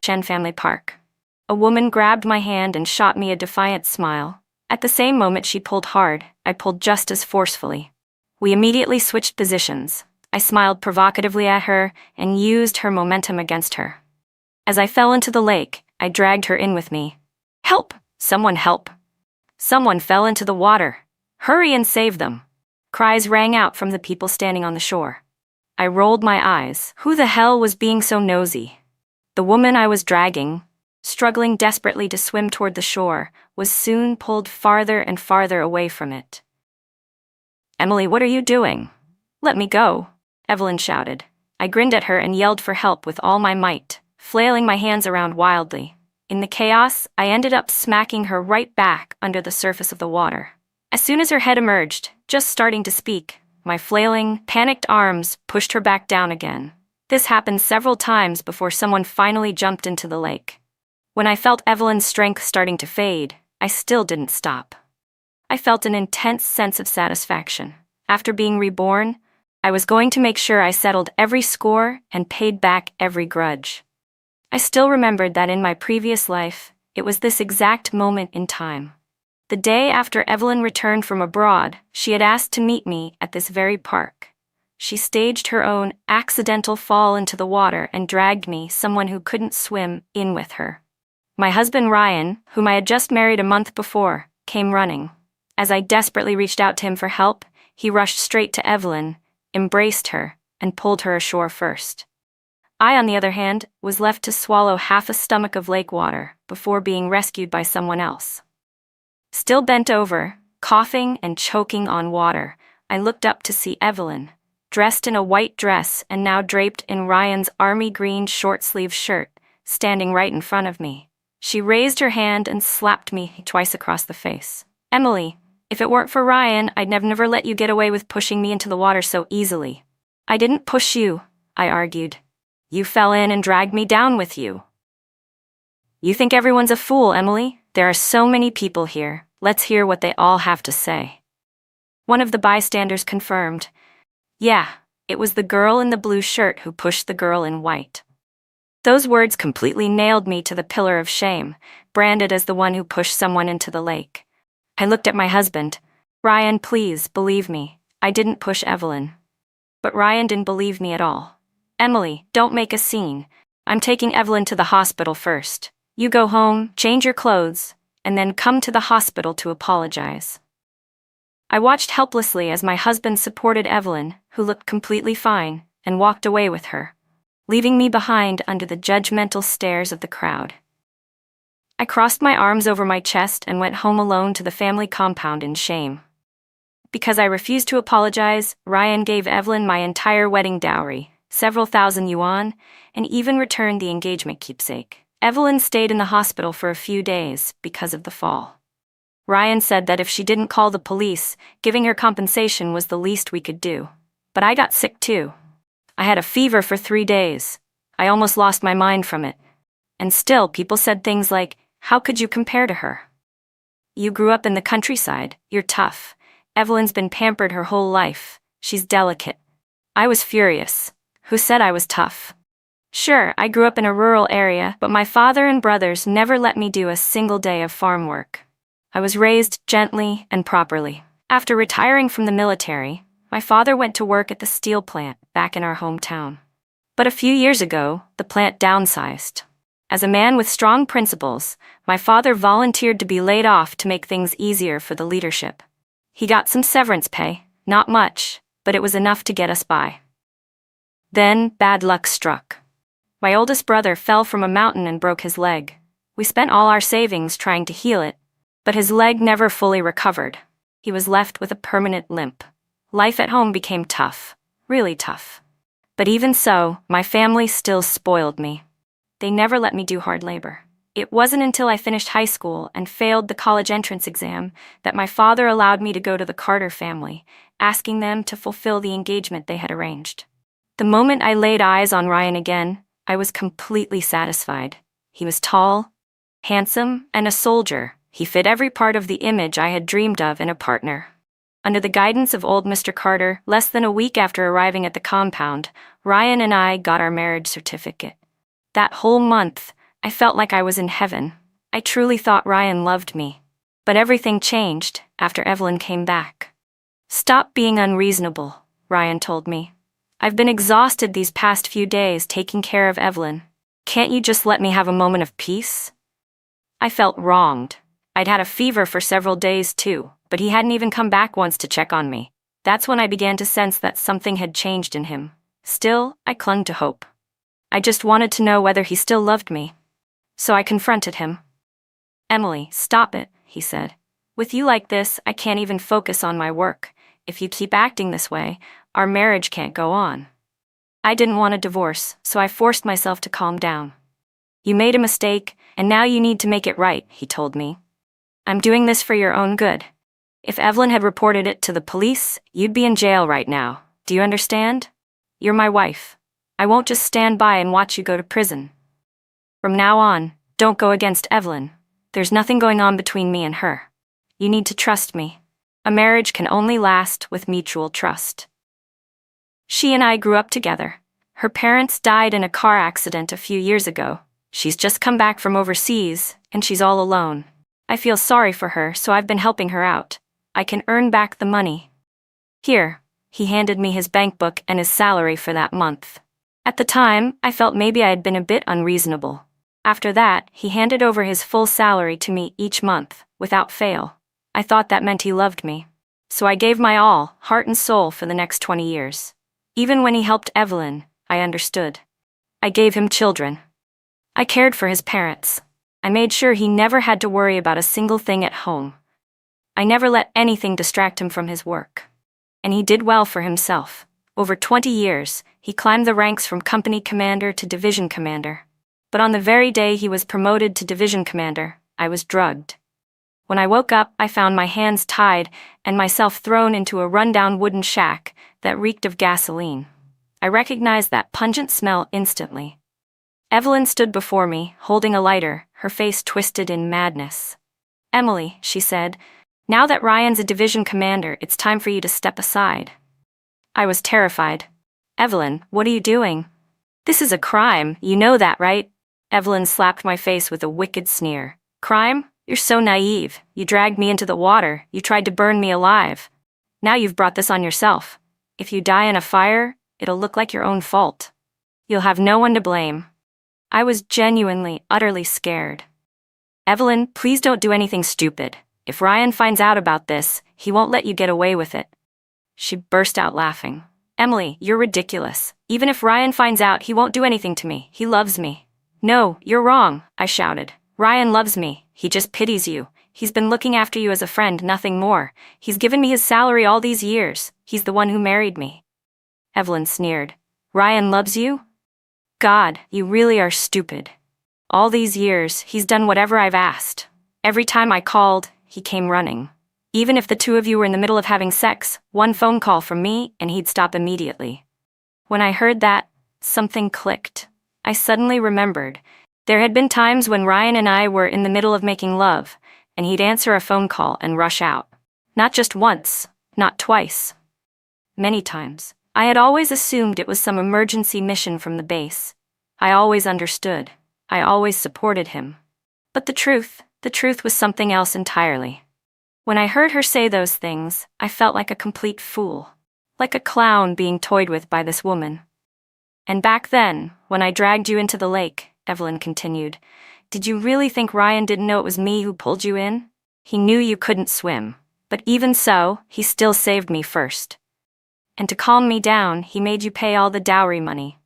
Chen Family Park. A woman grabbed my hand and shot me a defiant smile. At the same moment she pulled hard, I pulled just as forcefully. We immediately switched positions. I smiled provocatively at her and used her momentum against her. As I fell into the lake, I dragged her in with me. "Help! Someone help! Someone fell into the water! Hurry and save them!" Cries rang out from the people standing on the shore. I rolled my eyes. Who the hell was being so nosy? The woman I was dragging, struggling desperately to swim toward the shore, was soon pulled farther and farther away from it. "Emily, what are you doing? Let me go," Evelyn shouted. I grinned at her and yelled for help with all my might, flailing my hands around wildly. In the chaos, I ended up smacking her right back under the surface of the water. As soon as her head emerged, just starting to speak, my flailing, panicked arms pushed her back down again. This happened several times before someone finally jumped into the lake. When I felt Evelyn's strength starting to fade, I still didn't stop. I felt an intense sense of satisfaction. After being reborn, I was going to make sure I settled every score and paid back every grudge. I still remembered that in my previous life, it was this exact moment in time. The day after Evelyn returned from abroad, she had asked to meet me at this very park. She staged her own accidental fall into the water and dragged me, someone who couldn't swim, in with her. My husband Ryan, whom I had just married a month before, came running. As I desperately reached out to him for help, he rushed straight to Evelyn, embraced her, and pulled her ashore first. I, on the other hand, was left to swallow half a stomach of lake water before being rescued by someone else. Still bent over, coughing and choking on water, I looked up to see Evelyn, dressed in a white dress and now draped in Ryan's army green short-sleeved shirt, standing right in front of me. She raised her hand and slapped me twice across the face. "Emily, if it weren't for Ryan, I'd never let you get away with pushing me into the water so easily." "I didn't push you," I argued. "You fell in and dragged me down with you." "You think everyone's a fool, Emily? There are so many people here. Let's hear what they all have to say." One of the bystanders confirmed. "Yeah, it was the girl in the blue shirt who pushed the girl in white." Those words completely nailed me to the pillar of shame, branded as the one who pushed someone into the lake. I looked at my husband. "Ryan, please, believe me. I didn't push Evelyn." But Ryan didn't believe me at all. "Emily, don't make a scene. I'm taking Evelyn to the hospital first. You go home, change your clothes, and then come to the hospital to apologize." I watched helplessly as my husband supported Evelyn, who looked completely fine, and walked away with her, leaving me behind under the judgmental stares of the crowd. I crossed my arms over my chest and went home alone to the family compound in shame. Because I refused to apologize, Ryan gave Evelyn my entire wedding dowry, several thousand yuan, and even returned the engagement keepsake. Evelyn stayed in the hospital for a few days because of the fall. Ryan said that if she didn't call the police, giving her compensation was the least we could do. But I got sick too. I had a fever for 3 days. I almost lost my mind from it. And still, people said things like, "How could you compare to her? You grew up in the countryside. You're tough. Evelyn's been pampered her whole life. She's delicate." I was furious. Who said I was tough? Sure, I grew up in a rural area, but my father and brothers never let me do a single day of farm work. I was raised gently and properly. After retiring from the military, my father went to work at the steel plant back in our hometown. But a few years ago, the plant downsized. As a man with strong principles, my father volunteered to be laid off to make things easier for the leadership. He got some severance pay, not much, but it was enough to get us by. Then, bad luck struck. My oldest brother fell from a mountain and broke his leg. We spent all our savings trying to heal it, but his leg never fully recovered. He was left with a permanent limp. Life at home became tough, really tough. But even so, my family still spoiled me. They never let me do hard labor. It wasn't until I finished high school and failed the college entrance exam that my father allowed me to go to the Carter family, asking them to fulfill the engagement they had arranged. The moment I laid eyes on Ryan again, I was completely satisfied. He was tall, handsome, and a soldier. He fit every part of the image I had dreamed of in a partner. Under the guidance of old Mr. Carter, less than a week after arriving at the compound, Ryan and I got our marriage certificate. That whole month, I felt like I was in heaven. I truly thought Ryan loved me. But everything changed after Evelyn came back. "Stop being unreasonable," Ryan told me. "I've been exhausted these past few days taking care of Evelyn. Can't you just let me have a moment of peace?" I felt wronged. I'd had a fever for several days too, but he hadn't even come back once to check on me. That's when I began to sense that something had changed in him. Still, I clung to hope. I just wanted to know whether he still loved me. So I confronted him. "Emily, stop it," he said. "With you like this, I can't even focus on my work. If you keep acting this way, our marriage can't go on." I didn't want a divorce, so I forced myself to calm down. "You made a mistake, and now you need to make it right," he told me. "I'm doing this for your own good. If Evelyn had reported it to the police, you'd be in jail right now. Do you understand? You're my wife. I won't just stand by and watch you go to prison. From now on, don't go against Evelyn. There's nothing going on between me and her. You need to trust me. A marriage can only last with mutual trust." She and I grew up together. Her parents died in a car accident a few years ago. She's just come back from overseas, and she's all alone. I feel sorry for her, so I've been helping her out. I can earn back the money. Here, he handed me his bank book and his salary for that month. At the time, I felt maybe I had been a bit unreasonable. After that, he handed over his full salary to me each month, without fail. I thought that meant he loved me. So I gave my all, heart and soul, for the next 20 years. Even when he helped Evelyn, I understood. I gave him children. I cared for his parents. I made sure he never had to worry about a single thing at home. I never let anything distract him from his work. And he did well for himself. Over 20 years, he climbed the ranks from company commander to division commander. But on the very day he was promoted to division commander, I was drugged. When I woke up, I found my hands tied and myself thrown into a rundown wooden shack that reeked of gasoline. I recognized that pungent smell instantly. Evelyn stood before me, holding a lighter, her face twisted in madness. "Emily," she said, "now that Ryan's a division commander, it's time for you to step aside." I was terrified. "Evelyn, what are you doing? This is a crime, you know that, right?" Evelyn slapped my face with a wicked sneer. "Crime? You're so naive. You dragged me into the water. You tried to burn me alive. Now you've brought this on yourself. If you die in a fire, it'll look like your own fault. You'll have no one to blame." I was genuinely, utterly scared. "Evelyn, please don't do anything stupid. If Ryan finds out about this, he won't let you get away with it." She burst out laughing. "Emily, you're ridiculous. Even if Ryan finds out, he won't do anything to me. He loves me." "No, you're wrong," I shouted. "Ryan loves me. He just pities you. He's been looking after you as a friend, nothing more. He's given me his salary all these years. He's the one who married me." Evelyn sneered. "Ryan loves you? God, you really are stupid. All these years, he's done whatever I've asked. Every time I called, he came running. Even if the two of you were in the middle of having sex, one phone call from me and he'd stop immediately." When I heard that, something clicked. I suddenly remembered. There had been times when Ryan and I were in the middle of making love, and he'd answer a phone call and rush out. Not just once, not twice. Many times. I had always assumed it was some emergency mission from the base. I always understood. I always supported him. But the truth was something else entirely. When I heard her say those things, I felt like a complete fool. Like a clown being toyed with by this woman. "And back then, when I dragged you into the lake," Evelyn continued, "did you really think Ryan didn't know it was me who pulled you in? He knew you couldn't swim. But even so, he still saved me first. And to calm me down, he made you pay all the dowry money."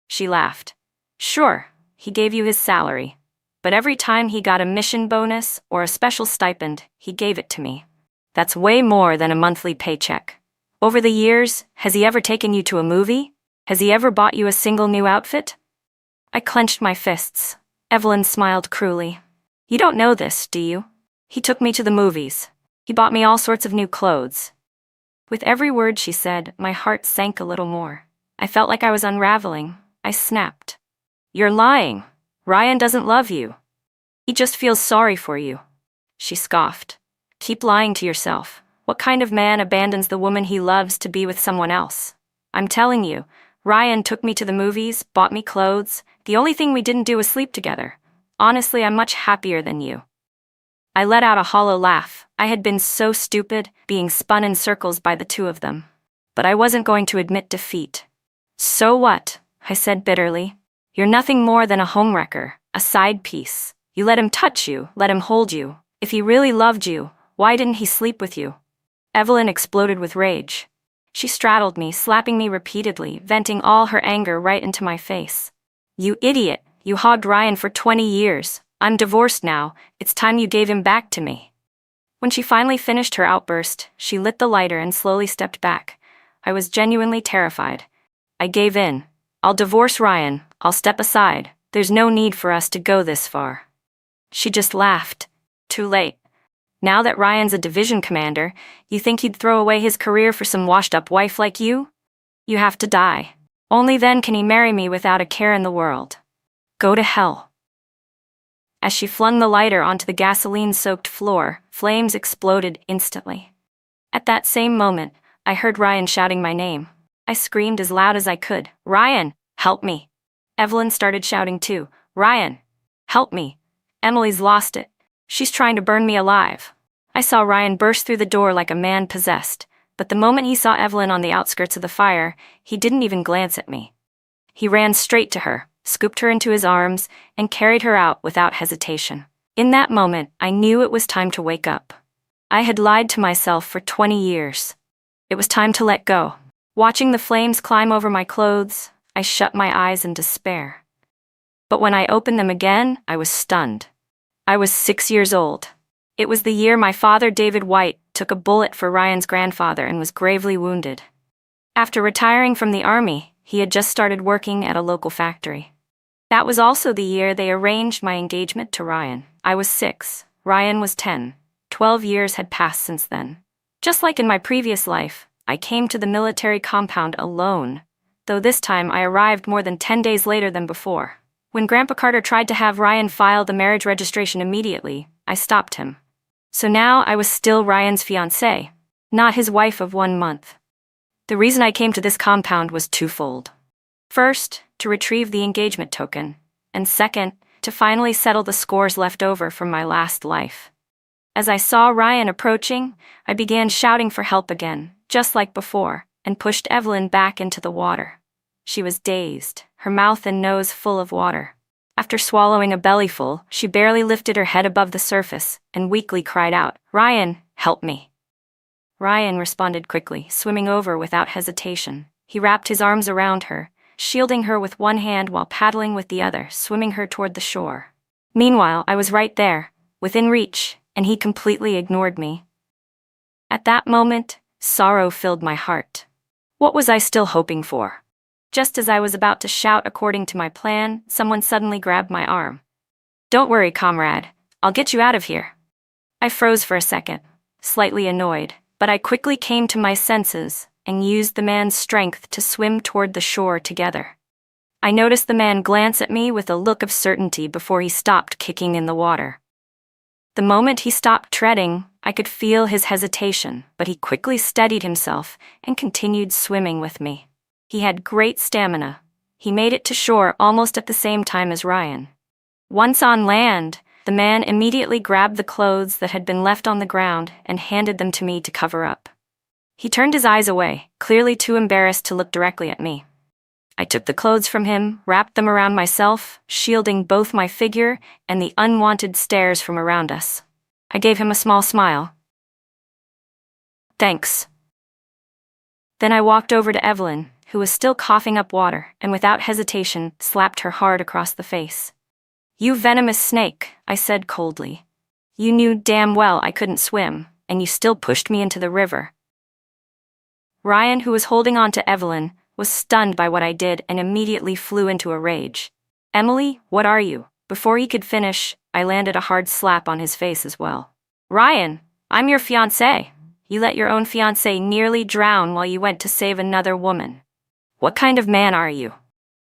She laughed. "Sure, he gave you his salary. But every time he got a mission bonus or a special stipend, he gave it to me. That's way more than a monthly paycheck. Over the years, has he ever taken you to a movie? Has he ever bought you a single new outfit?" I clenched my fists. Evelyn smiled cruelly. "You don't know this, do you? He took me to the movies. He bought me all sorts of new clothes." With every word she said, my heart sank a little more. I felt like I was unraveling. I snapped. "You're lying. Ryan doesn't love you. He just feels sorry for you." She scoffed. "Keep lying to yourself. What kind of man abandons the woman he loves to be with someone else? I'm telling you, Ryan took me to the movies, bought me clothes, The only thing we didn't do was sleep together. Honestly, I'm much happier than you. I let out a hollow laugh. I had been so stupid, being spun in circles by the two of them. But I wasn't going to admit defeat. So what? I said bitterly. You're nothing more than a homewrecker, a side piece. You let him touch you, let him hold you. If he really loved you, why didn't he sleep with you? Evelyn exploded with rage. She straddled me, slapping me repeatedly, venting all her anger right into my face. You idiot, you hogged Ryan for 20 years. I'm divorced now, it's time you gave him back to me. When she finally finished her outburst, she lit the lighter and slowly stepped back. I was genuinely terrified. I gave in. I'll divorce Ryan, I'll step aside. There's no need for us to go this far. She just laughed. Too late. Now that Ryan's a division commander, you think he'd throw away his career for some washed-up wife like you? You have to die. Only then can he marry me without a care in the world. Go to hell. As she flung the lighter onto the gasoline-soaked floor, flames exploded instantly. At that same moment, I heard Ryan shouting my name. I screamed as loud as I could. Ryan, help me. Evelyn started shouting too. Ryan, help me. Emily's lost it. She's trying to burn me alive. I saw Ryan burst through the door like a man possessed, but the moment he saw Evelyn on the outskirts of the fire, he didn't even glance at me. He ran straight to her, scooped her into his arms, and carried her out without hesitation. In that moment, I knew it was time to wake up. I had lied to myself for 20 years. It was time to let go. Watching the flames climb over my clothes, I shut my eyes in despair. But when I opened them again, I was stunned. I was 6 years old. It was the year my father, David White, took a bullet for Ryan's grandfather and was gravely wounded. After retiring from the army, he had just started working at a local factory. That was also the year they arranged my engagement to Ryan. I was 6, Ryan was 10. 12 years had passed since then. Just like in my previous life, I came to the military compound alone, though this time I arrived more than 10 days later than before. When Grandpa Carter tried to have Ryan file the marriage registration immediately, I stopped him. So now I was still Ryan's fiancée, not his wife of 1 month. The reason I came to this compound was twofold. First, to retrieve the engagement token, and second, to finally settle the scores left over from my last life. As I saw Ryan approaching, I began shouting for help again, just like before, and pushed Evelyn back into the water. She was dazed, her mouth and nose full of water. After swallowing a bellyful, she barely lifted her head above the surface and weakly cried out, "Ryan, help me." Ryan responded quickly, swimming over without hesitation. He wrapped his arms around her, shielding her with one hand while paddling with the other, swimming her toward the shore. Meanwhile, I was right there, within reach, and he completely ignored me. At that moment, sorrow filled my heart. What was I still hoping for? Just as I was about to shout according to my plan, someone suddenly grabbed my arm. "Don't worry, comrade. I'll get you out of here." I froze for a second, slightly annoyed, but I quickly came to my senses and used the man's strength to swim toward the shore together. I noticed the man glance at me with a look of certainty before he stopped kicking in the water. The moment he stopped treading, I could feel his hesitation, but he quickly steadied himself and continued swimming with me. He had great stamina. He made it to shore almost at the same time as Ryan. Once on land, the man immediately grabbed the clothes that had been left on the ground and handed them to me to cover up. He turned his eyes away, clearly too embarrassed to look directly at me. I took the clothes from him, wrapped them around myself, shielding both my figure and the unwanted stares from around us. I gave him a small smile. "Thanks." Then I walked over to Evelyn, who was still coughing up water, and without hesitation slapped her hard across the face. "You venomous snake," I said coldly. "You knew damn well I couldn't swim, and you still pushed me into the river." Ryan, who was holding on to Evelyn, was stunned by what I did and immediately flew into a rage. "Emily, what are you?" Before he could finish, I landed a hard slap on his face as well. "Ryan, I'm your fiancé. You let your own fiancé nearly drown while you went to save another woman. What kind of man are you?"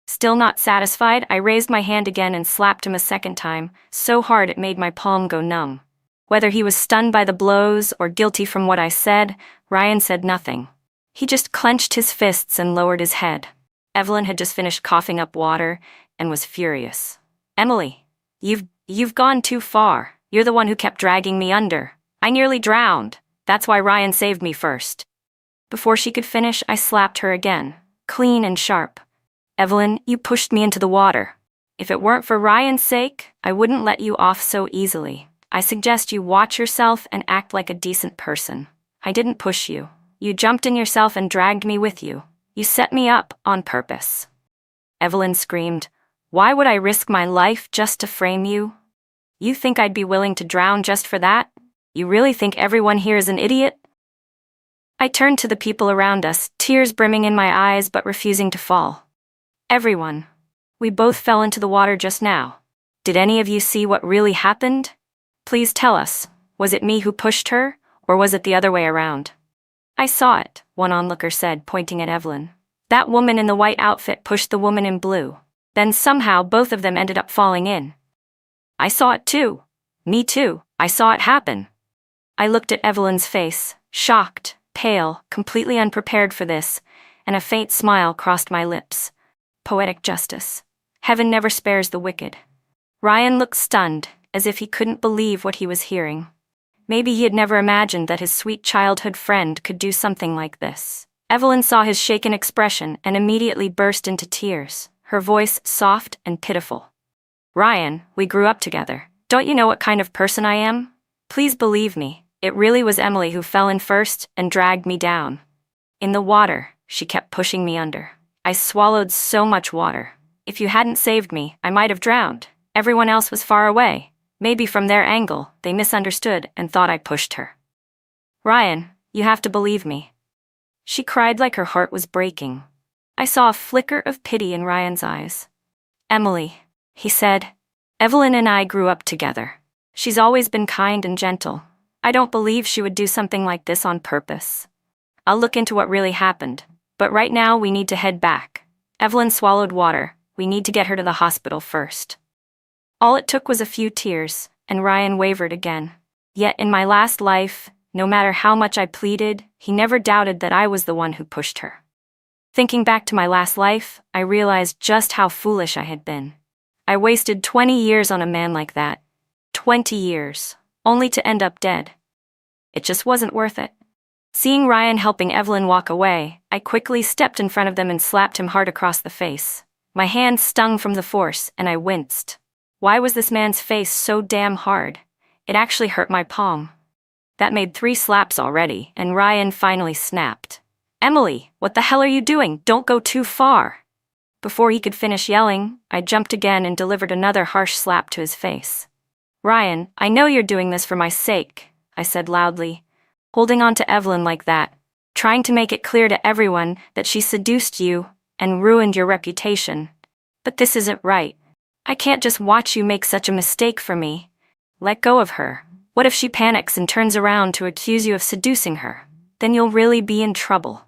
Still not satisfied, I raised my hand again and slapped him a second time, so hard it made my palm go numb. Whether he was stunned by the blows or guilty from what I said, Ryan said nothing. He just clenched his fists and lowered his head. Evelyn had just finished coughing up water, and was furious. Emily, you've gone too far. You're the one who kept dragging me under. I nearly drowned. That's why Ryan saved me first. Before she could finish, I slapped her again, clean and sharp. Evelyn, you pushed me into the water. If it weren't for Ryan's sake, I wouldn't let you off so easily. I suggest you watch yourself and act like a decent person. I didn't push you. You jumped in yourself and dragged me with you. You set me up on purpose. Evelyn screamed, "Why would I risk my life just to frame you? You think I'd be willing to drown just for that? You really think everyone here is an idiot?" I turned to the people around us, tears brimming in my eyes but refusing to fall. "Everyone. We both fell into the water just now. Did any of you see what really happened? Please tell us, was it me who pushed her, or was it the other way around?" "I saw it," one onlooker said, pointing at Evelyn. "That woman in the white outfit pushed the woman in blue. Then somehow both of them ended up falling in." "I saw it too. Me too. I saw it happen." I looked at Evelyn's face, shocked, pale, completely unprepared for this, and a faint smile crossed my lips. Poetic justice. Heaven never spares the wicked. Ryan looked stunned, as if he couldn't believe what he was hearing. Maybe he had never imagined that his sweet childhood friend could do something like this. Evelyn saw his shaken expression and immediately burst into tears, her voice soft and pitiful. "Ryan, we grew up together. Don't you know what kind of person I am? Please believe me, it really was Emily who fell in first and dragged me down. In the water, she kept pushing me under. I swallowed so much water. If you hadn't saved me, I might have drowned. Everyone else was far away. Maybe from their angle, they misunderstood and thought I pushed her. Ryan, you have to believe me." She cried like her heart was breaking. I saw a flicker of pity in Ryan's eyes. "Emily," he said, "Evelyn and I grew up together. She's always been kind and gentle. I don't believe she would do something like this on purpose. I'll look into what really happened, but right now we need to head back. Evelyn swallowed water. We need to get her to the hospital first." All it took was a few tears, and Ryan wavered again. Yet in my last life, no matter how much I pleaded, he never doubted that I was the one who pushed her. Thinking back to my last life, I realized just how foolish I had been. I wasted 20 years on a man like that. 20 years, only to end up dead. It just wasn't worth it. Seeing Ryan helping Evelyn walk away, I quickly stepped in front of them and slapped him hard across the face. My hand stung from the force, and I winced. Why was this man's face so damn hard? It actually hurt my palm. That made 3 slaps already, and Ryan finally snapped. "Emily, what the hell are you doing? Don't go too far." Before he could finish yelling, I jumped again and delivered another harsh slap to his face. "Ryan, I know you're doing this for my sake," I said loudly. "Holding on to Evelyn like that, trying to make it clear to everyone that she seduced you and ruined your reputation. But this isn't right. I can't just watch you make such a mistake for me. Let go of her. What if she panics and turns around to accuse you of seducing her? Then you'll really be in trouble."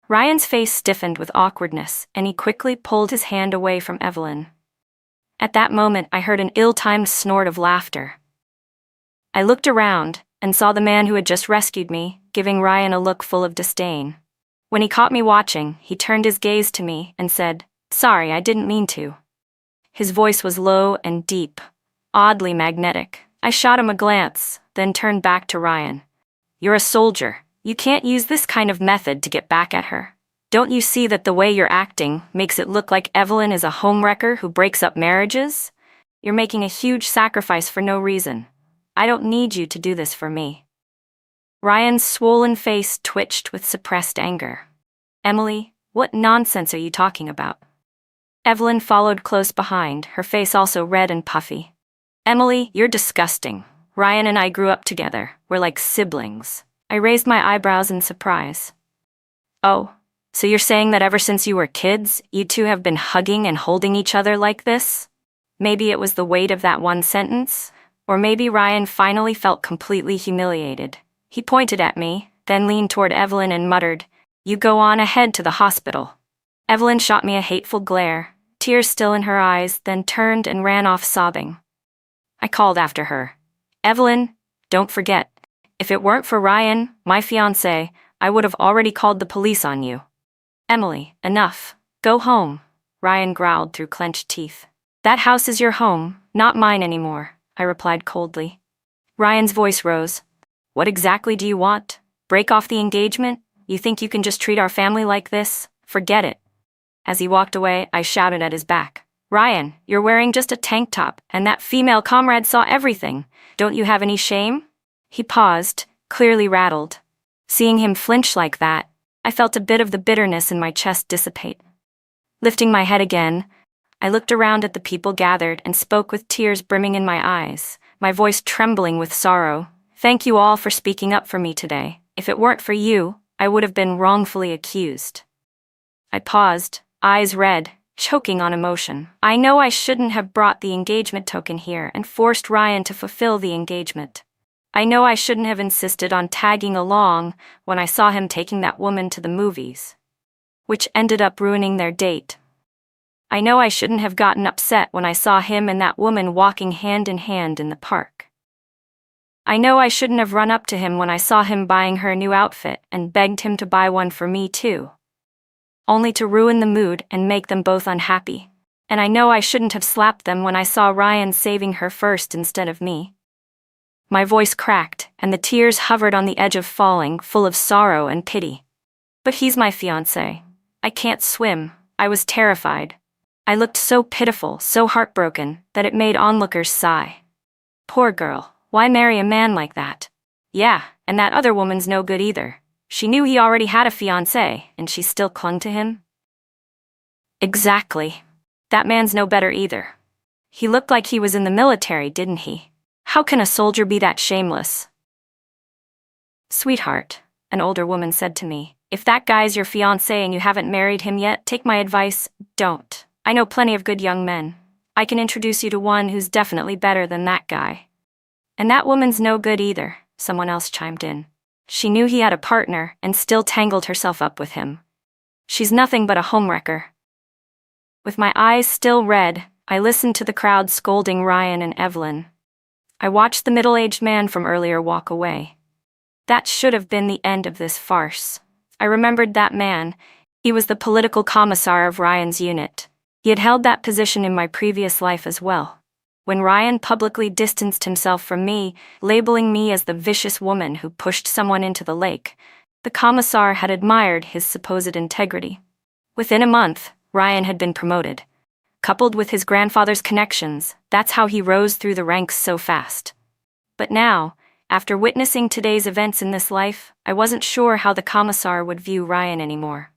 Ryan's face stiffened with awkwardness, and he quickly pulled his hand away from Evelyn. At that moment, I heard an ill-timed snort of laughter. I looked around and saw the man who had just rescued me, giving Ryan a look full of disdain. When he caught me watching, he turned his gaze to me and said, "Sorry, I didn't mean to." His voice was low and deep, oddly magnetic. I shot him a glance, then turned back to Ryan. "You're a soldier. You can't use this kind of method to get back at her. Don't you see that the way you're acting makes it look like Evelyn is a homewrecker who breaks up marriages? You're making a huge sacrifice for no reason. I don't need you to do this for me." Ryan's swollen face twitched with suppressed anger. "Emily, what nonsense are you talking about?" Evelyn followed close behind, her face also red and puffy. "Emily, you're disgusting. Ryan and I grew up together. We're like siblings." I raised my eyebrows in surprise. "Oh, so you're saying that ever since you were kids, you two have been hugging and holding each other like this?" Maybe it was the weight of that one sentence, or maybe Ryan finally felt completely humiliated. He pointed at me, then leaned toward Evelyn and muttered, "You go on ahead to the hospital." Evelyn shot me a hateful glare, tears still in her eyes, then turned and ran off sobbing. I called after her. "Evelyn, don't forget, if it weren't for Ryan, my fiancé, I would have already called the police on you. Emily, enough. Go home. Ryan growled through clenched teeth. That house is your home, not mine anymore, I replied coldly. Ryan's voice rose. What exactly do you want? Break off the engagement? You think you can just treat our family like this? Forget it. As he walked away, I shouted at his back. Ryan, you're wearing just a tank top, and that female comrade saw everything. Don't you have any shame? He paused, clearly rattled. Seeing him flinch like that, I felt a bit of the bitterness in my chest dissipate. Lifting my head again, I looked around at the people gathered and spoke with tears brimming in my eyes, my voice trembling with sorrow. Thank you all for speaking up for me today. If it weren't for you, I would have been wrongfully accused. I paused, eyes red, choking on emotion. I know I shouldn't have brought the engagement token here and forced Ryan to fulfill the engagement. I know I shouldn't have insisted on tagging along when I saw him taking that woman to the movies, which ended up ruining their date. I know I shouldn't have gotten upset when I saw him and that woman walking hand in hand in the park. I know I shouldn't have run up to him when I saw him buying her a new outfit and begged him to buy one for me too, only to ruin the mood and make them both unhappy. And I know I shouldn't have slapped them when I saw Ryan saving her first instead of me. My voice cracked, and the tears hovered on the edge of falling, full of sorrow and pity. But he's my fiancé. I can't swim. I was terrified. I looked so pitiful, so heartbroken, that it made onlookers sigh. Poor girl, why marry a man like that? Yeah, and that other woman's no good either. She knew he already had a fiancé, and she still clung to him? Exactly. That man's no better either. He looked like he was in the military, didn't he? How can a soldier be that shameless? Sweetheart, an older woman said to me, if that guy's your fiancé and you haven't married him yet, take my advice, don't. I know plenty of good young men. I can introduce you to one who's definitely better than that guy. And that woman's no good either, someone else chimed in. She knew he had a partner and still tangled herself up with him. She's nothing but a homewrecker. With my eyes still red, I listened to the crowd scolding Ryan and Evelyn. I watched the middle-aged man from earlier walk away. That should have been the end of this farce. I remembered that man. He was the political commissar of Ryan's unit. He had held that position in my previous life as well. When Ryan publicly distanced himself from me, labeling me as the vicious woman who pushed someone into the lake, the commissar had admired his supposed integrity. Within a month, Ryan had been promoted. Coupled with his grandfather's connections, that's how he rose through the ranks so fast. But now, after witnessing today's events in this life, I wasn't sure how the commissar would view Ryan anymore.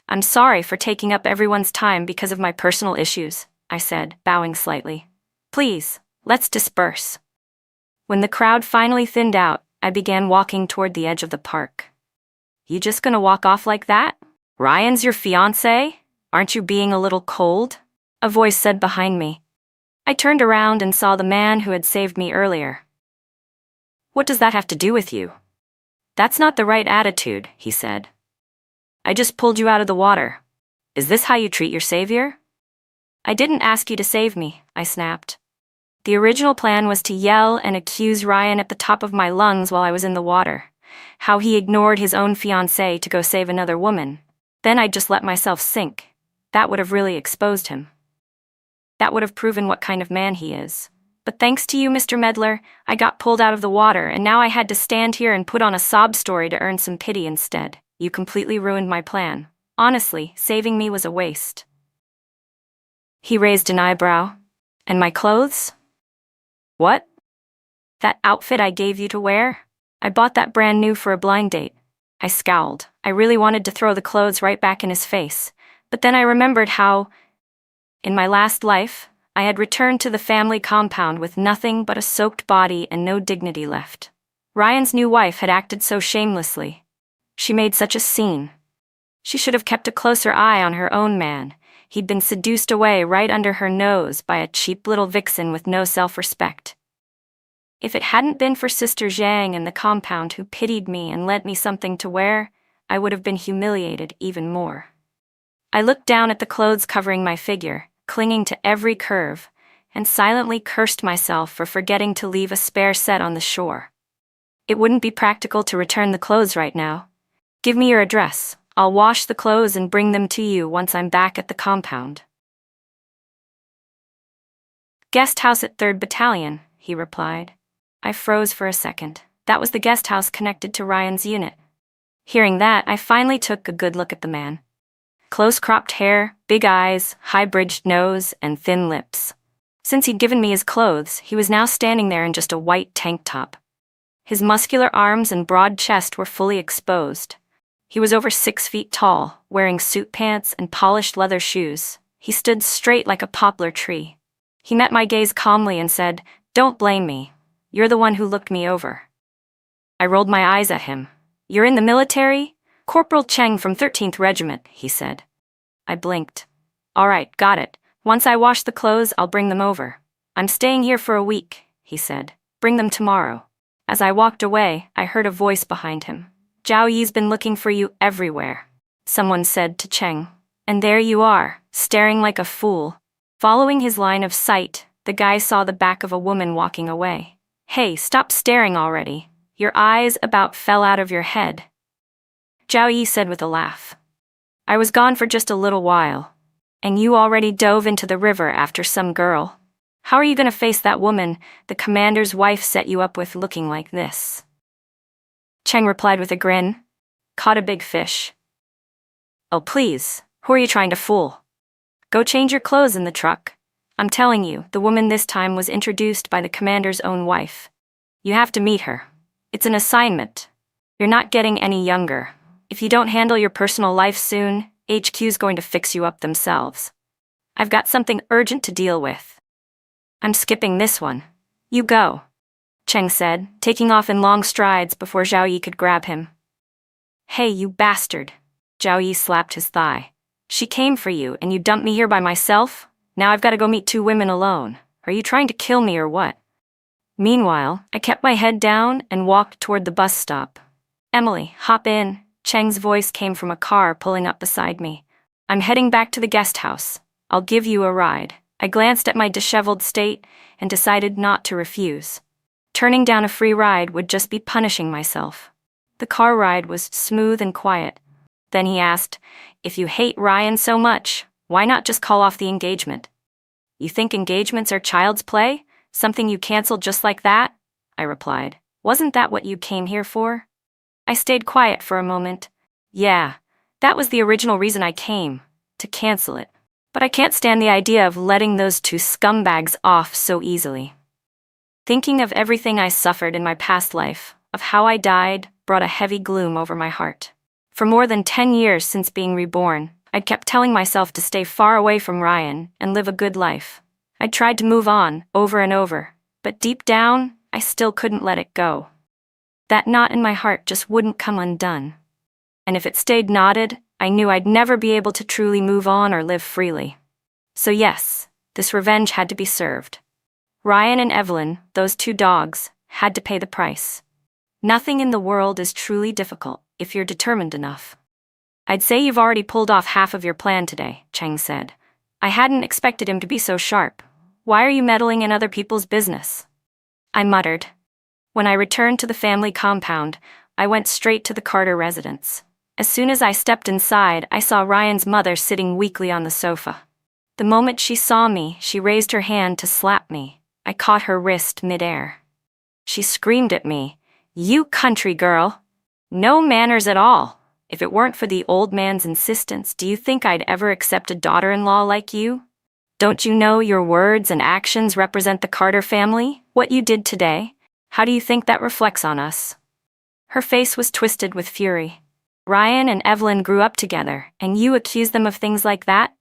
I'm sorry for taking up everyone's time because of my personal issues, I said, bowing slightly. Please, let's disperse. When the crowd finally thinned out, I began walking toward the edge of the park. You just gonna walk off like that? Ryan's your fiancé? Aren't you being a little cold? A voice said behind me. I turned around and saw the man who had saved me earlier. What does that have to do with you? That's not the right attitude, he said. I just pulled you out of the water. Is this how you treat your savior? I didn't ask you to save me, I snapped. The original plan was to yell and accuse Ryan at the top of my lungs while I was in the water. How he ignored his own fiancée to go save another woman. Then I'd just let myself sink. That would have really exposed him. That would have proven what kind of man he is. But thanks to you, Mr. Medler, I got pulled out of the water, and now I had to stand here and put on a sob story to earn some pity instead. You completely ruined my plan. Honestly, saving me was a waste. He raised an eyebrow. And my clothes? What? That outfit I gave you to wear? I bought that brand new for a blind date. I scowled. I really wanted to throw the clothes right back in his face. But then I remembered how, in my last life, I had returned to the family compound with nothing but a soaked body and no dignity left. Ryan's new wife had acted so shamelessly. She made such a scene. She should have kept a closer eye on her own man. He'd been seduced away right under her nose by a cheap little vixen with no self-respect. If it hadn't been for Sister Zhang and the compound who pitied me and lent me something to wear, I would have been humiliated even more. I looked down at the clothes covering my figure, clinging to every curve, and silently cursed myself for forgetting to leave a spare set on the shore. It wouldn't be practical to return the clothes right now. Give me your address. I'll wash the clothes and bring them to you once I'm back at the compound. Guest house at 3rd Battalion, he replied. I froze for a second. That was the guest house connected to Ryan's unit. Hearing that, I finally took a good look at the man. Close-cropped hair, big eyes, high-bridged nose, and thin lips. Since he'd given me his clothes, he was now standing there in just a white tank top. His muscular arms and broad chest were fully exposed. He was over 6 feet tall, wearing suit pants and polished leather shoes. He stood straight like a poplar tree. He met my gaze calmly and said, "Don't blame me. You're the one who looked me over." I rolled my eyes at him. "You're in the military?" "Corporal Cheng from 13th Regiment," he said. I blinked. "All right, got it. Once I wash the clothes, I'll bring them over." "I'm staying here for a week," he said. "Bring them tomorrow." As I walked away, I heard a voice behind him. "Zhao Yi's been looking for you everywhere," someone said to Cheng. "And there you are, staring like a fool." Following his line of sight, the guy saw the back of a woman walking away. "Hey, stop staring already. Your eyes about fell out of your head," Zhao Yi said with a laugh. "I was gone for just a little while. And you already dove into the river after some girl? How are you going to face that woman the commander's wife set you up with looking like this?" Cheng replied with a grin. "Caught a big fish." "Oh please, who are you trying to fool? Go change your clothes in the truck. I'm telling you, the woman this time was introduced by the commander's own wife. You have to meet her. It's an assignment. You're not getting any younger. If you don't handle your personal life soon, HQ's going to fix you up themselves. I've got something urgent to deal with." "I'm skipping this one. You go," Cheng said, taking off in long strides before Zhao Yi could grab him. "Hey, you bastard," Zhao Yi slapped his thigh. "She came for you and you dumped me here by myself? Now I've got to go meet 2 women alone. Are you trying to kill me or what?" Meanwhile, I kept my head down and walked toward the bus stop. "Emily, hop in," Cheng's voice came from a car pulling up beside me. "I'm heading back to the guest house. I'll give you a ride." I glanced at my disheveled state and decided not to refuse. Turning down a free ride would just be punishing myself. The car ride was smooth and quiet. Then he asked, "If you hate Ryan so much, why not just call off the engagement?" "You think engagements are child's play? Something you cancel just like that?" I replied. "Wasn't that what you came here for?" I stayed quiet for a moment. "Yeah, that was the original reason I came, to cancel it. But I can't stand the idea of letting those 2 scumbags off so easily." Thinking of everything I suffered in my past life, of how I died, brought a heavy gloom over my heart. For more than 10 years since being reborn, I'd kept telling myself to stay far away from Ryan and live a good life. I'd tried to move on, over and over, but deep down, I still couldn't let it go. That knot in my heart just wouldn't come undone. And if it stayed knotted, I knew I'd never be able to truly move on or live freely. So yes, this revenge had to be served. Ryan and Evelyn, those 2 dogs, had to pay the price. Nothing in the world is truly difficult if you're determined enough. "I'd say you've already pulled off half of your plan today," Cheng said. I hadn't expected him to be so sharp. "Why are you meddling in other people's business?" I muttered. When I returned to the family compound, I went straight to the Carter residence. As soon as I stepped inside, I saw Ryan's mother sitting weakly on the sofa. The moment she saw me, she raised her hand to slap me. I caught her wrist midair. She screamed at me, "You country girl! No manners at all! If it weren't for the old man's insistence, do you think I'd ever accept a daughter-in-law like you? Don't you know your words and actions represent the Carter family? What you did today, how do you think that reflects on us?" Her face was twisted with fury. "Ryan and Evelyn grew up together, and you accuse them of things like that?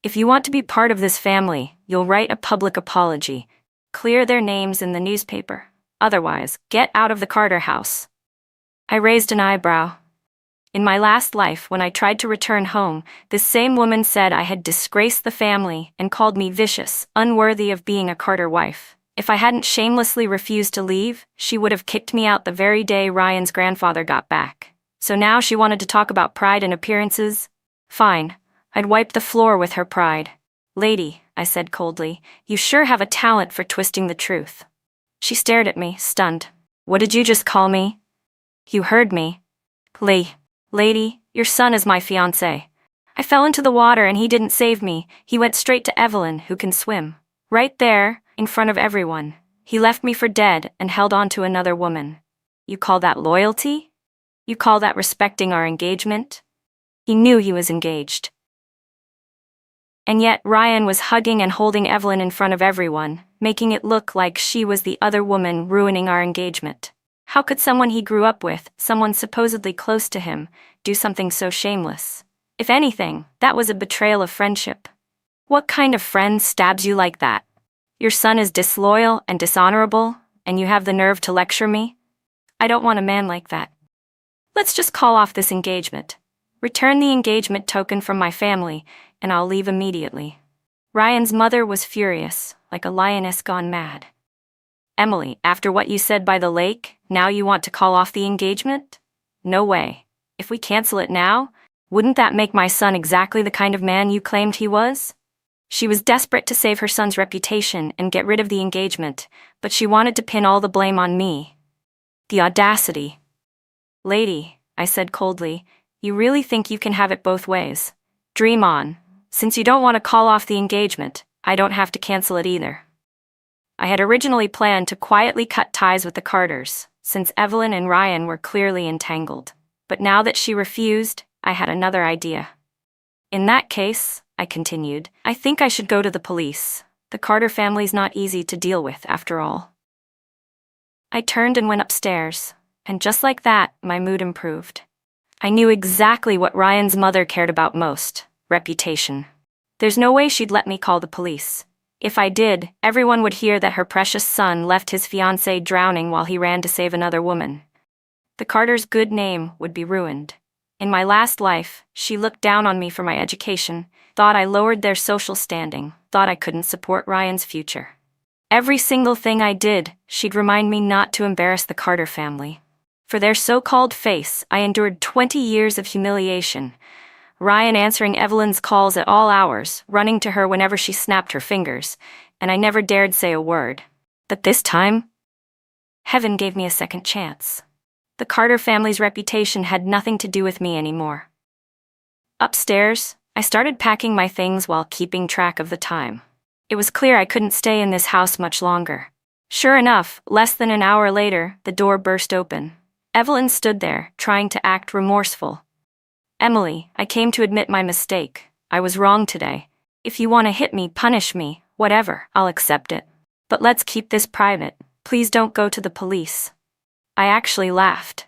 If you want to be part of this family, you'll write a public apology. Clear their names in the newspaper. Otherwise, get out of the Carter house." I raised an eyebrow. In my last life, when I tried to return home, this same woman said I had disgraced the family and called me vicious, unworthy of being a Carter wife. If I hadn't shamelessly refused to leave, she would have kicked me out the very day Ryan's grandfather got back. So now she wanted to talk about pride and appearances? Fine, I'd wipe the floor with her pride. "Lady," I said coldly, "you sure have a talent for twisting the truth." She stared at me, stunned. "What did you just call me?" "You heard me. Lady," Your son is my fiancé. I fell into the water and he didn't save me. He went straight to Evelyn, who can swim. Right there, in front of everyone. He left me for dead and held on to another woman. You call that loyalty? You call that respecting our engagement? He knew he was engaged. And yet Ryan was hugging and holding Evelyn in front of everyone, making it look like she was the other woman ruining our engagement. How could someone he grew up with, someone supposedly close to him, do something so shameless? If anything, that was a betrayal of friendship. What kind of friend stabs you like that? Your son is disloyal and dishonorable, and you have the nerve to lecture me? I don't want a man like that. Let's just call off this engagement. Return the engagement token from my family, and I'll leave immediately. Ryan's mother was furious, like a lioness gone mad. Emily, after what you said by the lake, now you want to call off the engagement? No way. If we cancel it now, wouldn't that make my son exactly the kind of man you claimed he was? She was desperate to save her son's reputation and get rid of the engagement, but she wanted to pin all the blame on me. The audacity. Lady, I said coldly, you really think you can have it both ways? Dream on. Since you don't want to call off the engagement, I don't have to cancel it either. I had originally planned to quietly cut ties with the Carters, since Evelyn and Ryan were clearly entangled. But now that she refused, I had another idea. In that case, I continued, I think I should go to the police. The Carter family's not easy to deal with, after all. I turned and went upstairs, and just like that, my mood improved. I knew exactly what Ryan's mother cared about most: reputation. There's no way she'd let me call the police. If I did, everyone would hear that her precious son left his fiancée drowning while he ran to save another woman. The Carters' good name would be ruined. In my last life, she looked down on me for my education, thought I lowered their social standing, thought I couldn't support Ryan's future. Every single thing I did, she'd remind me not to embarrass the Carter family. For their so-called face, I endured 20 years of humiliation. Ryan answering Evelyn's calls at all hours, running to her whenever she snapped her fingers, and I never dared say a word. But this time, heaven gave me a second chance. The Carter family's reputation had nothing to do with me anymore. Upstairs, I started packing my things while keeping track of the time. It was clear I couldn't stay in this house much longer. Sure enough, less than an hour later, the door burst open. Evelyn stood there, trying to act remorseful. Emily, I came to admit my mistake. I was wrong today. If you want to hit me, punish me, whatever, I'll accept it. But let's keep this private. Please don't go to the police. I actually laughed.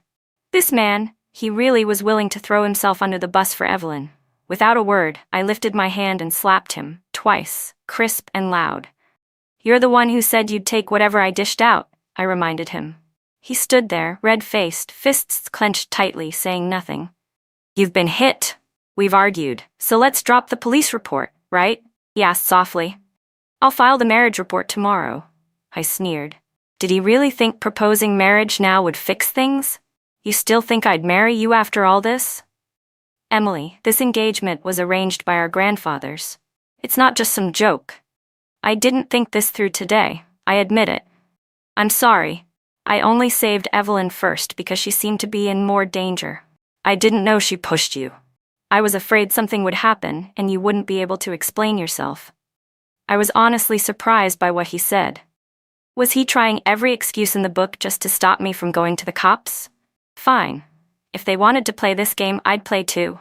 This man, he really was willing to throw himself under the bus for Evelyn. Without a word, I lifted my hand and slapped him, twice, crisp and loud. You're the one who said you'd take whatever I dished out, I reminded him. He stood there, red-faced, fists clenched tightly, saying nothing. You've been hit. We've argued, so let's drop the police report, right? He asked softly. I'll file the marriage report tomorrow, I sneered. Did he really think proposing marriage now would fix things? You still think I'd marry you after all this? Emily, this engagement was arranged by our grandfathers. It's not just some joke. I didn't think this through today, I admit it. I'm sorry. I only saved Evelyn first because she seemed to be in more danger. I didn't know she pushed you. I was afraid something would happen and you wouldn't be able to explain yourself. I was honestly surprised by what he said. Was he trying every excuse in the book just to stop me from going to the cops? Fine. If they wanted to play this game, I'd play too.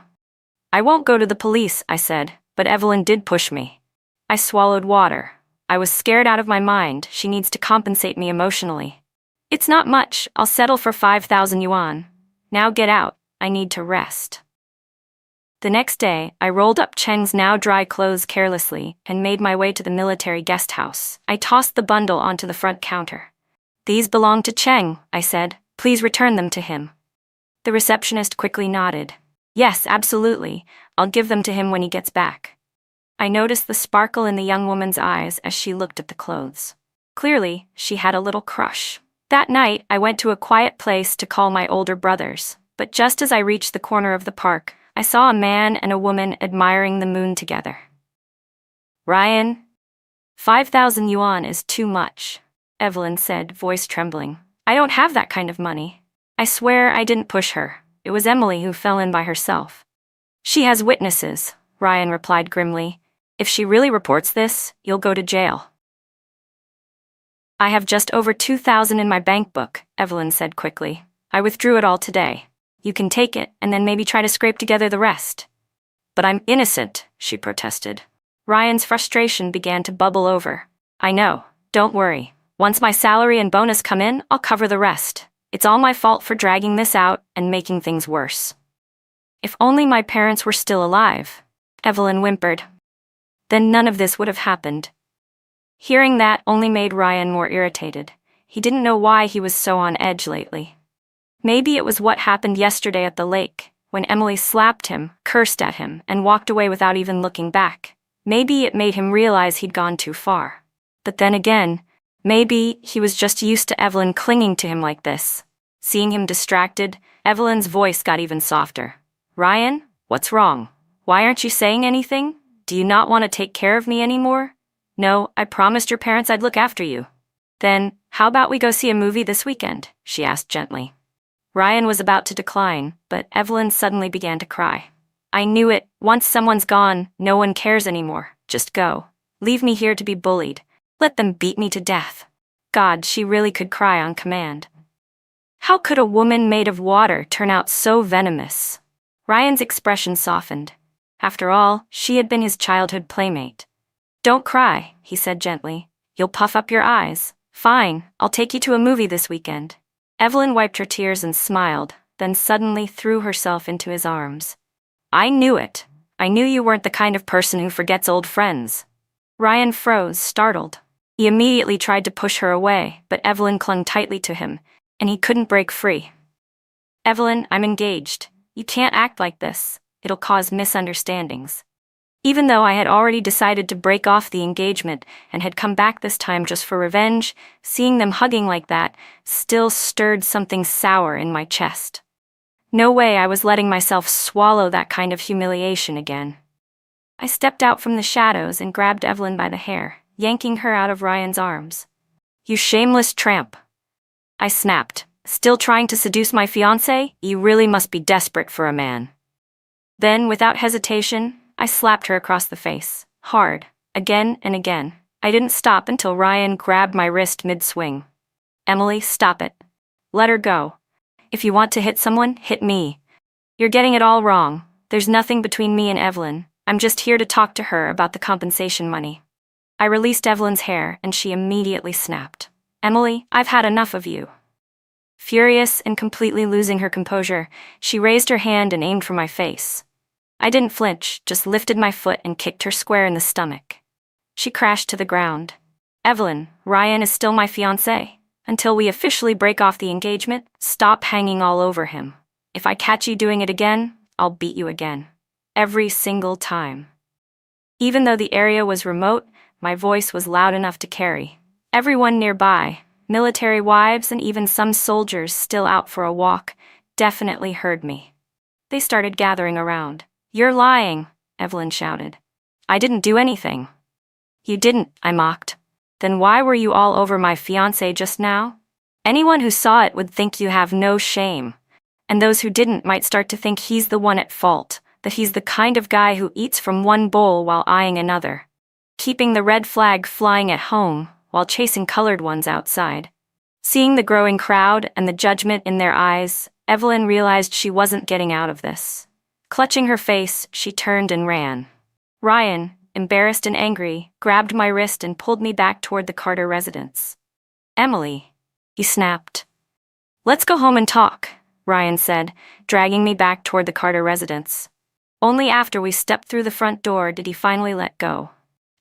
I won't go to the police, I said, but Evelyn did push me. I swallowed water. I was scared out of my mind. She needs to compensate me emotionally. It's not much. I'll settle for 5,000 yuan. Now get out. I need to rest. The next day, I rolled up Cheng's now dry clothes carelessly and made my way to the military guest house. I tossed the bundle onto the front counter. These belong to Cheng, I said. Please return them to him. The receptionist quickly nodded. Yes, absolutely. I'll give them to him when he gets back. I noticed the sparkle in the young woman's eyes as she looked at the clothes. Clearly, she had a little crush. That night, I went to a quiet place to call my older brothers, but just as I reached the corner of the park, I saw a man and a woman admiring the moon together. Ryan, 5,000 yuan is too much, Evelyn said, voice trembling. I don't have that kind of money. I swear I didn't push her. it was Emily who fell in by herself. She has witnesses, Ryan replied grimly. If she really reports this, you'll go to jail. I have just over $2,000 in my bank book, Evelyn said quickly. I withdrew it all today. You can take it and then maybe try to scrape together the rest. But I'm innocent, she protested. Ryan's frustration began to bubble over. I know, don't worry. Once my salary and bonus come in, I'll cover the rest. It's all my fault for dragging this out and making things worse. If only my parents were still alive, Evelyn whimpered. Then none of this would have happened. Hearing that only made Ryan more irritated. He didn't know why he was so on edge lately. Maybe it was what happened yesterday at the lake, when Emily slapped him, cursed at him, and walked away without even looking back. Maybe it made him realize he'd gone too far. But then again, maybe he was just used to Evelyn clinging to him like this. Seeing him distracted, Evelyn's voice got even softer. Ryan, what's wrong? Why aren't you saying anything? Do you not want to take care of me anymore? No, I promised your parents I'd look after you. Then, how about we go see a movie this weekend? She asked gently. Ryan was about to decline, but Evelyn suddenly began to cry. I knew it. Once someone's gone, no one cares anymore. Just go. Leave me here to be bullied. Let them beat me to death. God, she really could cry on command. How could a woman made of water turn out so venomous? Ryan's expression softened. After all, she had been his childhood playmate. Don't cry, he said gently. You'll puff up your eyes. Fine, I'll take you to a movie this weekend. Evelyn wiped her tears and smiled, then suddenly threw herself into his arms. I knew it. I knew you weren't the kind of person who forgets old friends. Ryan froze, startled. He immediately tried to push her away, but Evelyn clung tightly to him, and he couldn't break free. Evelyn, I'm engaged. You can't act like this. It'll cause misunderstandings. Even though I had already decided to break off the engagement and had come back this time just for revenge, seeing them hugging like that still stirred something sour in my chest. No way I was letting myself swallow that kind of humiliation again. I stepped out from the shadows and grabbed Evelyn by the hair, yanking her out of Ryan's arms. You shameless tramp! I snapped. Still trying to seduce my fiancé? You really must be desperate for a man. Then, without hesitation, I slapped her across the face, hard, again and again. I didn't stop until Ryan grabbed my wrist mid-swing. Emily, stop it. Let her go. If you want to hit someone, hit me. You're getting it all wrong. There's nothing between me and Evelyn. I'm just here to talk to her about the compensation money. I released Evelyn's hair, and she immediately snapped. Emily, I've had enough of you. Furious and completely losing her composure, she raised her hand and aimed for my face. I didn't flinch, just lifted my foot and kicked her square in the stomach. She crashed to the ground. Evelyn, Ryan is still my fiancé. Until we officially break off the engagement, stop hanging all over him. If I catch you doing it again, I'll beat you again. Every single time. Even though the area was remote, my voice was loud enough to carry. Everyone nearby, military wives and even some soldiers still out for a walk, definitely heard me. They started gathering around. You're lying, Evelyn shouted. I didn't do anything. You didn't, I mocked. Then why were you all over my fiancé just now? Anyone who saw it would think you have no shame. And those who didn't might start to think he's the one at fault, that he's the kind of guy who eats from one bowl while eyeing another. Keeping the red flag flying at home while chasing colored ones outside. Seeing the growing crowd and the judgment in their eyes, Evelyn realized she wasn't getting out of this. Clutching her face, she turned and ran. Ryan, embarrassed and angry, grabbed my wrist and pulled me back toward the Carter residence. Emily, he snapped. Let's go home and talk, Ryan said, dragging me back toward the Carter residence. Only after we stepped through the front door did he finally let go.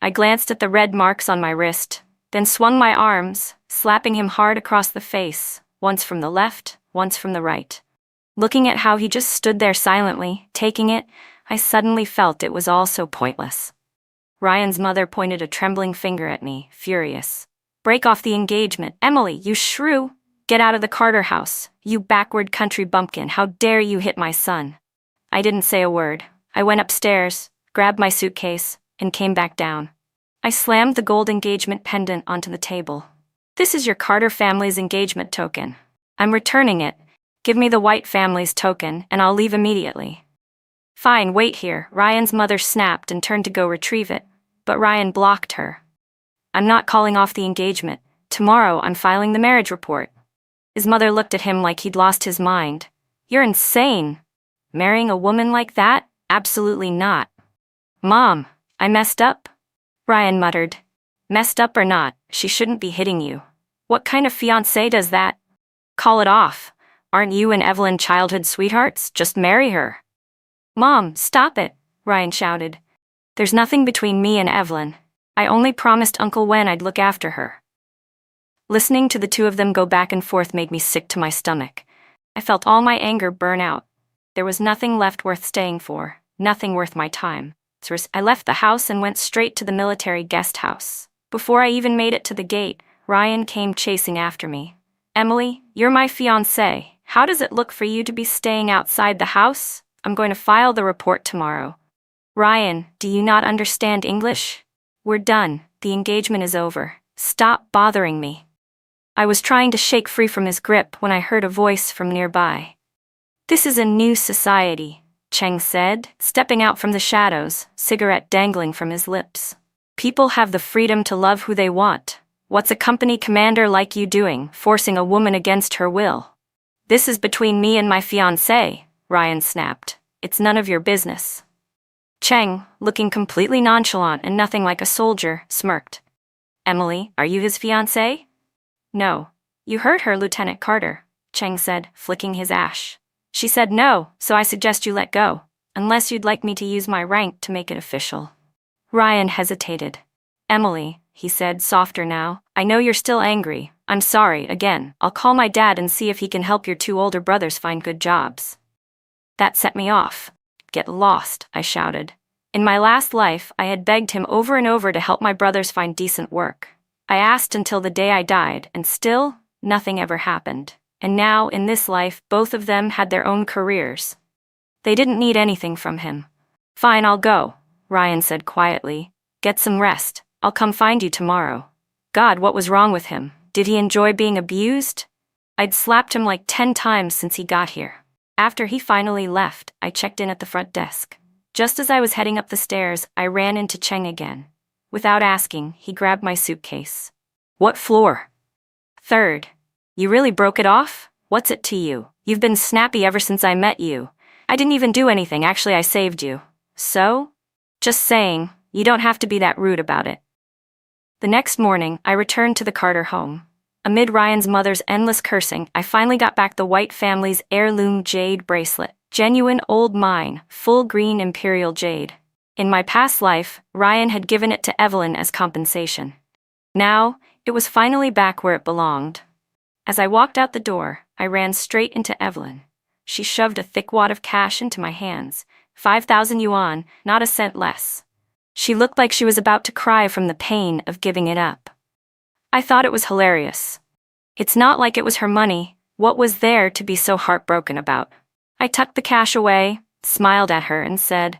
I glanced at the red marks on my wrist, then swung my arms, slapping him hard across the face, once from the left, once from the right. Looking at how he just stood there silently, taking it, I suddenly felt it was all so pointless. Ryan's mother pointed a trembling finger at me, furious. Break off the engagement. Emily, you shrew! Get out of the Carter house, you backward country bumpkin. How dare you hit my son? I didn't say a word. I went upstairs, grabbed my suitcase, and came back down. I slammed the gold engagement pendant onto the table. This is your Carter family's engagement token. I'm returning it, Give me the White family's token, and I'll leave immediately. Fine, wait here, Ryan's mother snapped and turned to go retrieve it, but Ryan blocked her. I'm not calling off the engagement. Tomorrow I'm filing the marriage report. His mother looked at him like he'd lost his mind. You're insane. Marrying a woman like that? Absolutely not. Mom, I messed up? Ryan muttered. Messed up or not, she shouldn't be hitting you. What kind of fiancé does that? Call it off. Aren't you and Evelyn childhood sweethearts? Just marry her. Mom, stop it, Ryan shouted. There's nothing between me and Evelyn. I only promised Uncle Wen I'd look after her. Listening to the two of them go back and forth made me sick to my stomach. I felt all my anger burn out. There was nothing left worth staying for, nothing worth my time. So I left the house and went straight to the military guest house. Before I even made it to the gate, Ryan came chasing after me. Emily, you're my fiancée. How does it look for you to be staying outside the house? I'm going to file the report tomorrow. Ryan, do you not understand English? We're done. The engagement is over. Stop bothering me. I was trying to shake free from his grip when I heard a voice from nearby. This is a new society, Cheng said, stepping out from the shadows, cigarette dangling from his lips. People have the freedom to love who they want. What's a company commander like you doing, forcing a woman against her will? This is between me and my fiancé, Ryan snapped. It's none of your business. Cheng, looking completely nonchalant and nothing like a soldier, smirked. Emily, are you his fiancé? No. You heard her, Lieutenant Carter, Cheng said, flicking his ash. She said no, so I suggest you let go, unless you'd like me to use my rank to make it official. Ryan hesitated. Emily, he said, softer now, I know you're still angry. I'm sorry, again. I'll call my dad and see if he can help your two older brothers find good jobs. That set me off. Get lost, I shouted. In my last life, I had begged him over and over to help my brothers find decent work. I asked until the day I died, and still, nothing ever happened. And now, in this life, both of them had their own careers. They didn't need anything from him. Fine, I'll go, Ryan said quietly. Get some rest. I'll come find you tomorrow. God, what was wrong with him? Did he enjoy being abused? I'd slapped him like 10 times since he got here. After he finally left, I checked in at the front desk. Just as I was heading up the stairs, I ran into Cheng again. Without asking, he grabbed my suitcase. What floor? 3rd. You really broke it off? What's it to you? You've been snappy ever since I met you. I didn't even do anything, actually I saved you. So? Just saying, you don't have to be that rude about it. The next morning, I returned to the Carter home. Amid Ryan's mother's endless cursing, I finally got back the White family's heirloom jade bracelet. Genuine old mine, full green imperial jade. In my past life, Ryan had given it to Evelyn as compensation. Now, it was finally back where it belonged. As I walked out the door, I ran straight into Evelyn. She shoved a thick wad of cash into my hands, 5,000 yuan, not a cent less. She looked like she was about to cry from the pain of giving it up. I thought it was hilarious. It's not like it was her money. What was there to be so heartbroken about? I tucked the cash away, smiled at her, and said,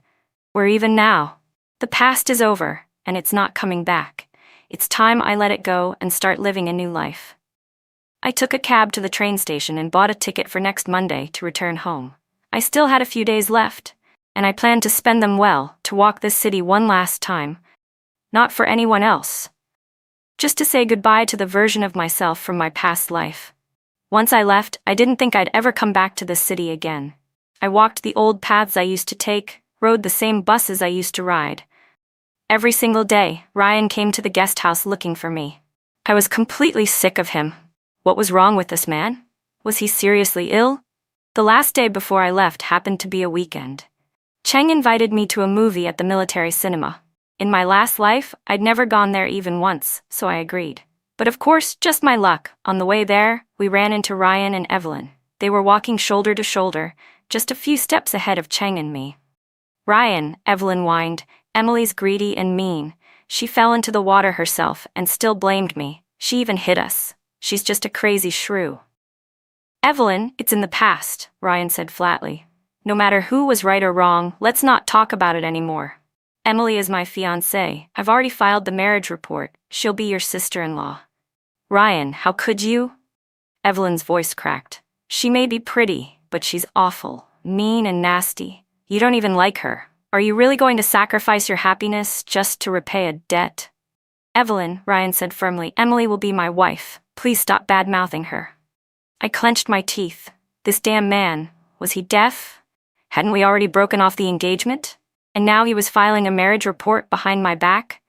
We're even now. The past is over, and it's not coming back. It's time I let it go and start living a new life. I took a cab to the train station and bought a ticket for next Monday to return home. I still had a few days left, and I planned to spend them well, to walk this city one last time. Not for anyone else. Just to say goodbye to the version of myself from my past life. Once I left, I didn't think I'd ever come back to this city again. I walked the old paths I used to take, rode the same buses I used to ride. Every single day, Ryan came to the guest house looking for me. I was completely sick of him. What was wrong with this man? Was he seriously ill? The last day before I left happened to be a weekend. Cheng invited me to a movie at the military cinema. In my last life, I'd never gone there even once, so I agreed. But of course, just my luck, on the way there, we ran into Ryan and Evelyn. They were walking shoulder to shoulder, just a few steps ahead of Cheng and me. Ryan, Evelyn whined, Emily's greedy and mean. She fell into the water herself and still blamed me. She even hit us. She's just a crazy shrew. Evelyn, it's in the past, Ryan said flatly. No matter who was right or wrong, let's not talk about it anymore. Emily is my fiancée. I've already filed the marriage report. She'll be your sister-in-law. Ryan, how could you? Evelyn's voice cracked. She may be pretty, but she's awful, mean and nasty. You don't even like her. Are you really going to sacrifice your happiness just to repay a debt? Evelyn, Ryan said firmly, Emily will be my wife. Please stop bad-mouthing her. I clenched my teeth. This damn man, was he deaf? Hadn't we already broken off the engagement? And now he was filing a marriage report behind my back?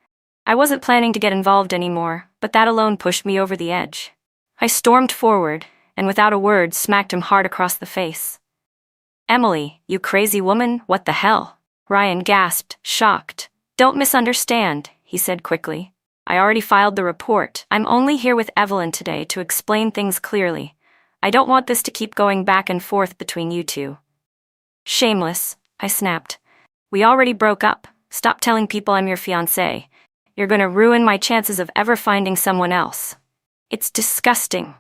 I wasn't planning to get involved anymore, but that alone pushed me over the edge. I stormed forward, and without a word smacked him hard across the face. Emily, you crazy woman, what the hell? Ryan gasped, shocked. Don't misunderstand, he said quickly. I already filed the report. I'm only here with Evelyn today to explain things clearly. I don't want this to keep going back and forth between you two. Shameless, I snapped. We already broke up. Stop telling people I'm your fiancé. You're gonna ruin my chances of ever finding someone else. It's disgusting.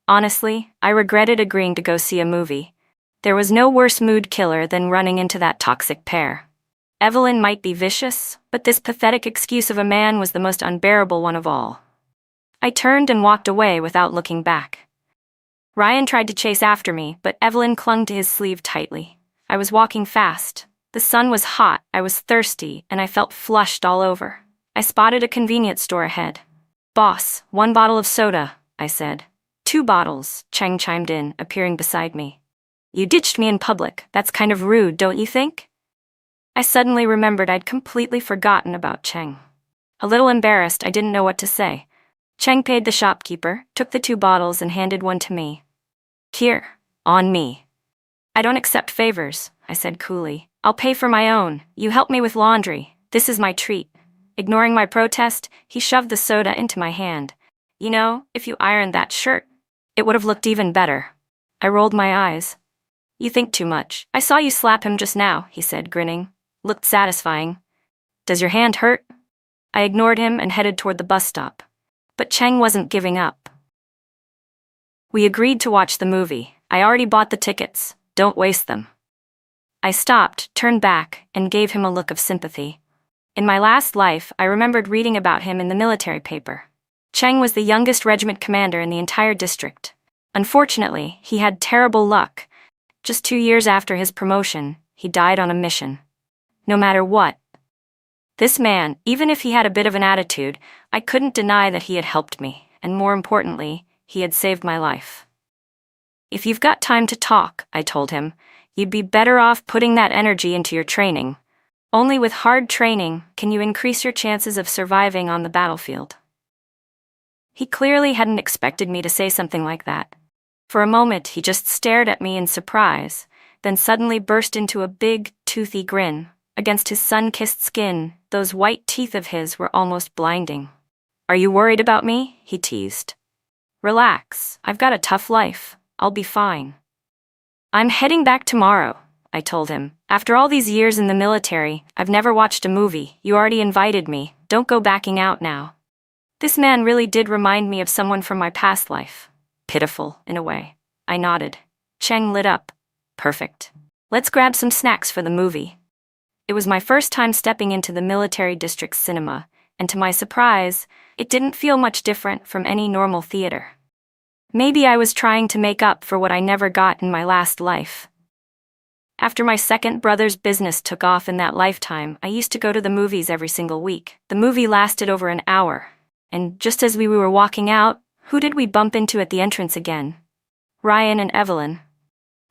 Honestly, I regretted agreeing to go see a movie. There was no worse mood killer than running into that toxic pair. Evelyn might be vicious, but this pathetic excuse of a man was the most unbearable one of all. I turned and walked away without looking back. Ryan tried to chase after me, but Evelyn clung to his sleeve tightly. I was walking fast. The sun was hot, I was thirsty, and I felt flushed all over. I spotted a convenience store ahead. Boss, 1 bottle of soda, I said. 2 bottles, Cheng chimed in, appearing beside me. You ditched me in public. That's kind of rude, don't you think? I suddenly remembered I'd completely forgotten about Cheng. A little embarrassed, I didn't know what to say. Cheng paid the shopkeeper, took the 2 bottles and handed one to me. Here, on me. I don't accept favors, I said coolly. I'll pay for my own. You help me with laundry. This is my treat. Ignoring my protest, he shoved the soda into my hand. You know, if you ironed that shirt, it would have looked even better. I rolled my eyes. You think too much. I saw you slap him just now, he said, grinning. Looked satisfying. Does your hand hurt? I ignored him and headed toward the bus stop. But Cheng wasn't giving up. We agreed to watch the movie. I already bought the tickets. Don't waste them. I stopped, turned back, and gave him a look of sympathy. In my last life, I remembered reading about him in the military paper. Cheng was the youngest regiment commander in the entire district. Unfortunately, he had terrible luck. Just 2 years after his promotion, he died on a mission. No matter what. This man, even if he had a bit of an attitude, I couldn't deny that he had helped me, and more importantly, he had saved my life. If you've got time to talk, I told him, you'd be better off putting that energy into your training. Only with hard training can you increase your chances of surviving on the battlefield. He clearly hadn't expected me to say something like that. For a moment, he just stared at me in surprise, then suddenly burst into a big, toothy grin. Against his sun-kissed skin, those white teeth of his were almost blinding. Are you worried about me? He teased. Relax, I've got a tough life. I'll be fine. I'm heading back tomorrow, I told him. After all these years in the military, I've never watched a movie. You already invited me. Don't go backing out now. This man really did remind me of someone from my past life. Pitiful, in a way. I nodded. Cheng lit up. Perfect. Let's grab some snacks for the movie. It was my first time stepping into the military district's cinema, and to my surprise, it didn't feel much different from any normal theater. Maybe I was trying to make up for what I never got in my last life. After my second brother's business took off in that lifetime, I used to go to the movies every single week. The movie lasted over an hour, and just as we were walking out, who did we bump into at the entrance again? Ryan and Evelyn.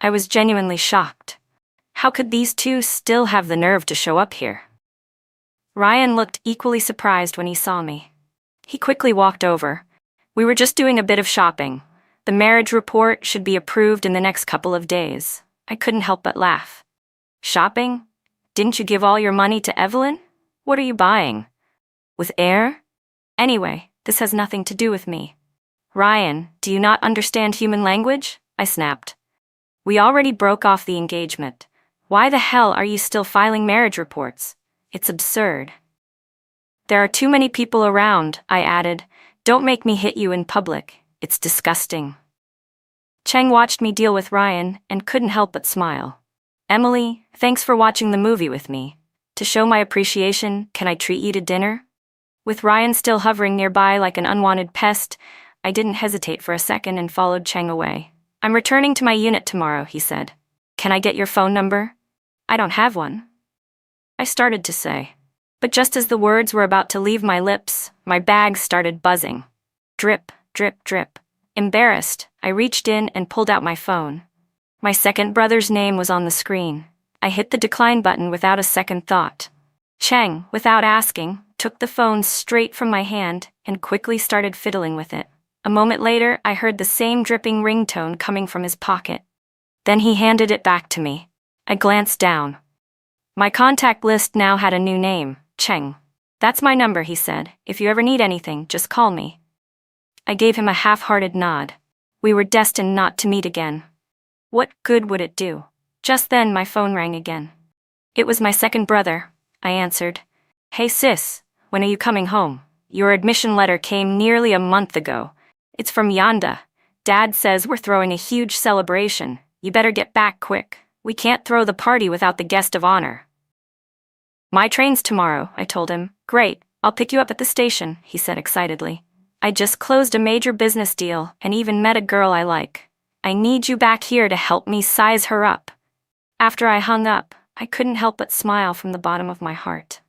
I was genuinely shocked. How could these two still have the nerve to show up here? Ryan looked equally surprised when he saw me. He quickly walked over. We were just doing a bit of shopping. The marriage report should be approved in the next couple of days. I couldn't help but laugh. Shopping? Didn't you give all your money to Evelyn? What are you buying? With air? Anyway, this has nothing to do with me. Ryan, do you not understand human language? I snapped. We already broke off the engagement. Why the hell are you still filing marriage reports? It's absurd. There are too many people around, I added. Don't make me hit you in public. It's disgusting. Cheng watched me deal with Ryan and couldn't help but smile. Emily, thanks for watching the movie with me. To show my appreciation, can I treat you to dinner? With Ryan still hovering nearby like an unwanted pest, I didn't hesitate for a second and followed Cheng away. I'm returning to my unit tomorrow, he said. Can I get your phone number? I don't have one. I started to say. But just as the words were about to leave my lips, my bag started buzzing. Drip, drip, drip. Embarrassed, I reached in and pulled out my phone. My second brother's name was on the screen. I hit the decline button without a second thought. Cheng, without asking, took the phone straight from my hand and quickly started fiddling with it. A moment later, I heard the same dripping ringtone coming from his pocket. Then he handed it back to me. I glanced down. My contact list now had a new name, Cheng. That's my number, he said. If you ever need anything, just call me. I gave him a half-hearted nod. We were destined not to meet again. What good would it do? Just then my phone rang again. It was my second brother, I answered. Hey sis, when are you coming home? Your admission letter came nearly a month ago. It's from Yanda. Dad says we're throwing a huge celebration. You better get back quick. We can't throw the party without the guest of honor. My train's tomorrow, I told him. Great, I'll pick you up at the station, he said excitedly. I just closed a major business deal and even met a girl I like. I need you back here to help me size her up. After I hung up, I couldn't help but smile from the bottom of my heart.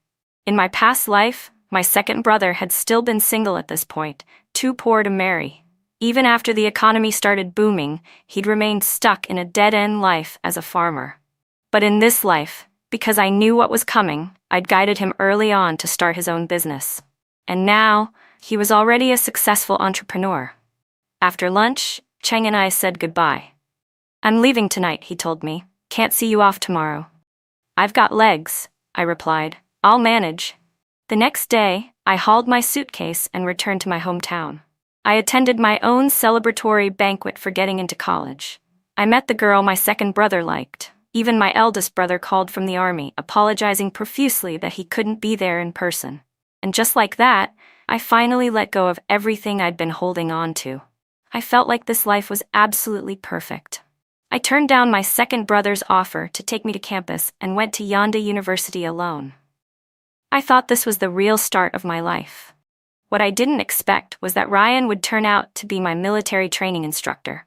In my past life, my second brother had still been single at this point, too poor to marry. Even after the economy started booming, he'd remained stuck in a dead-end life as a farmer. But in this life, because I knew what was coming, I'd guided him early on to start his own business. And now, he was already a successful entrepreneur. After lunch, Cheng and I said goodbye. I'm leaving tonight, he told me. Can't see you off tomorrow. I've got legs, I replied. I'll manage. The next day, I hauled my suitcase and returned to my hometown. I attended my own celebratory banquet for getting into college. I met the girl my second brother liked. Even my eldest brother called from the army, apologizing profusely that he couldn't be there in person. And just like that, I finally let go of everything I'd been holding on to. I felt like this life was absolutely perfect. I turned down my second brother's offer to take me to campus and went to Yanda University alone. I thought this was the real start of my life. What I didn't expect was that Ryan would turn out to be my military training instructor.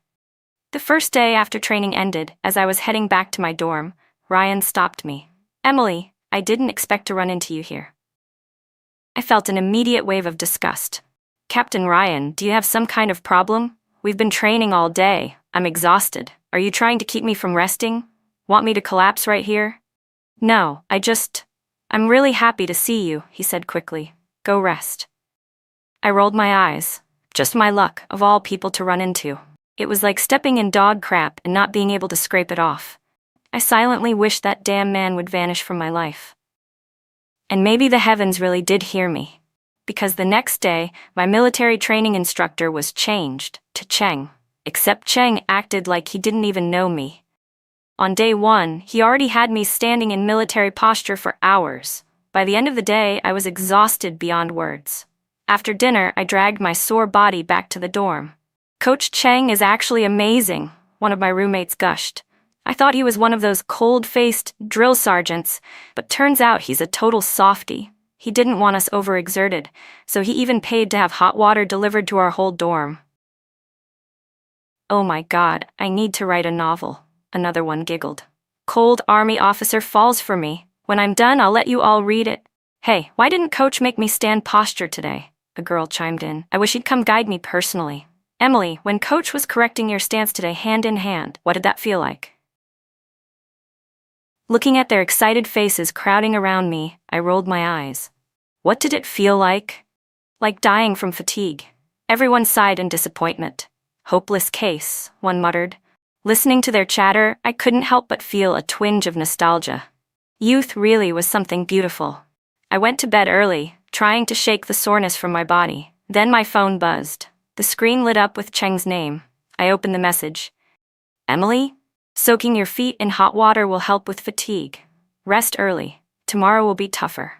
The first day after training ended, as I was heading back to my dorm, Ryan stopped me. Emily, I didn't expect to run into you here. I felt an immediate wave of disgust. Captain Ryan, do you have some kind of problem? We've been training all day. I'm exhausted. Are you trying to keep me from resting? Want me to collapse right here? No, I'm really happy to see you, he said quickly. Go rest. I rolled my eyes. Just my luck, of all people to run into. It was like stepping in dog crap and not being able to scrape it off. I silently wished that damn man would vanish from my life. And maybe the heavens really did hear me. Because the next day, my military training instructor was changed to Cheng. Except Cheng acted like he didn't even know me. On day one, he already had me standing in military posture for hours. By the end of the day, I was exhausted beyond words. After dinner, I dragged my sore body back to the dorm. Coach Cheng is actually amazing, one of my roommates gushed. I thought he was one of those cold-faced drill sergeants, but turns out he's a total softie. He didn't want us overexerted, so he even paid to have hot water delivered to our whole dorm. Oh my God, I need to write a novel, another one giggled. Cold army officer falls for me. When I'm done, I'll let you all read it. Hey, why didn't Coach make me stand posture today? A girl chimed in. I wish he'd come guide me personally. Emily, when Coach was correcting your stance today hand in hand, what did that feel like? Looking at their excited faces crowding around me, I rolled my eyes. What did it feel like? Like dying from fatigue. Everyone sighed in disappointment. Hopeless case, one muttered. Listening to their chatter, I couldn't help but feel a twinge of nostalgia. Youth really was something beautiful. I went to bed early, trying to shake the soreness from my body. Then my phone buzzed. The screen lit up with Cheng's name. I opened the message. Emily? Soaking your feet in hot water will help with fatigue. Rest early. Tomorrow will be tougher.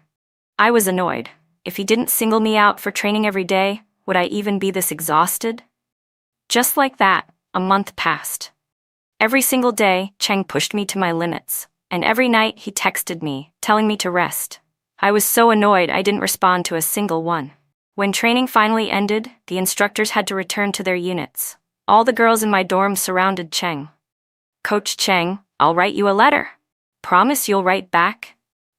I was annoyed. If he didn't single me out for training every day, would I even be this exhausted? Just like that, a month passed. Every single day, Cheng pushed me to my limits, and every night he texted me, telling me to rest. I was so annoyed I didn't respond to a single one. When training finally ended, the instructors had to return to their units. All the girls in my dorm surrounded Cheng. Coach Cheng, I'll write you a letter. Promise you'll write back?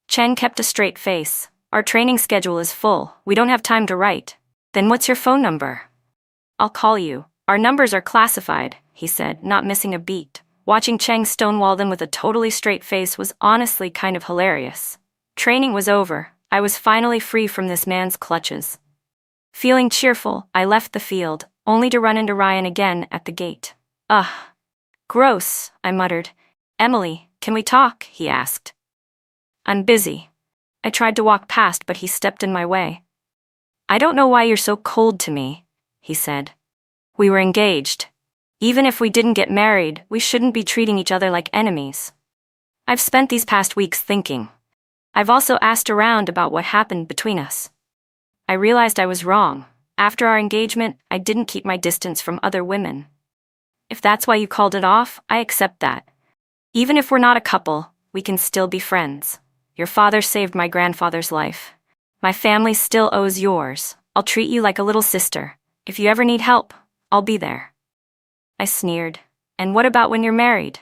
Cheng kept a straight face. Our training schedule is full. We don't have time to write. Then what's your phone number? I'll call you. Our numbers are classified, he said, not missing a beat. Watching Cheng stonewall them with a totally straight face was honestly kind of hilarious. Training was over. I was finally free from this man's clutches. Feeling cheerful, I left the field, only to run into Ryan again at the gate. Ugh. Gross, I muttered. Emily, can we talk? He asked. I'm busy. I tried to walk past, but he stepped in my way. I don't know why you're so cold to me, he said. We were engaged. Even if we didn't get married, we shouldn't be treating each other like enemies. I've spent these past weeks thinking. I've also asked around about what happened between us. I realized I was wrong. After our engagement, I didn't keep my distance from other women. If that's why you called it off, I accept that. Even if we're not a couple, we can still be friends. Your father saved my grandfather's life. My family still owes yours. I'll treat you like a little sister. If you ever need help, I'll be there. I sneered. And what about when you're married?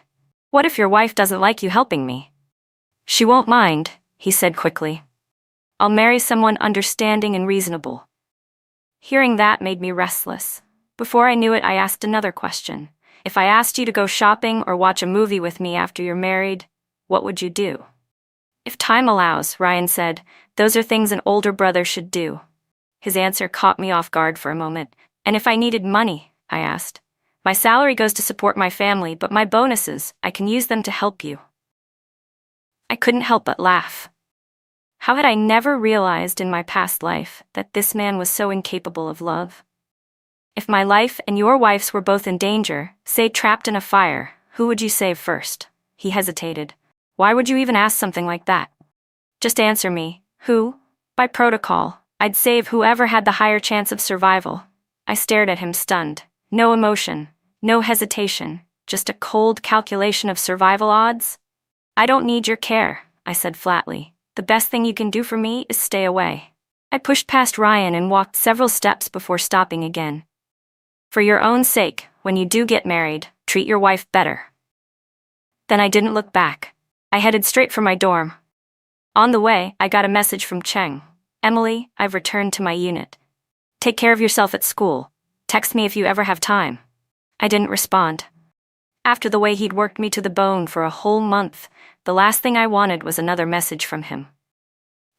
What if your wife doesn't like you helping me? She won't mind, he said quickly. I'll marry someone understanding and reasonable. Hearing that made me restless. Before I knew it, I asked another question. If I asked you to go shopping or watch a movie with me after you're married, what would you do? If time allows, Ryan said, those are things an older brother should do. His answer caught me off guard for a moment. And if I needed money, I asked. My salary goes to support my family, but my bonuses, I can use them to help you. I couldn't help but laugh. How had I never realized in my past life that this man was so incapable of love? If my life and your wife's were both in danger, say trapped in a fire, who would you save first? He hesitated. Why would you even ask something like that? Just answer me. Who? By protocol, I'd save whoever had the higher chance of survival. I stared at him stunned. No emotion, no hesitation, just a cold calculation of survival odds. I don't need your care, I said flatly. The best thing you can do for me is stay away. I pushed past Ryan and walked several steps before stopping again. For your own sake, when you do get married, treat your wife better. Then I didn't look back. I headed straight for my dorm. On the way, I got a message from Cheng. Emily, I've returned to my unit. Take care of yourself at school. Text me if you ever have time. I didn't respond. After the way he'd worked me to the bone for a whole month, the last thing I wanted was another message from him.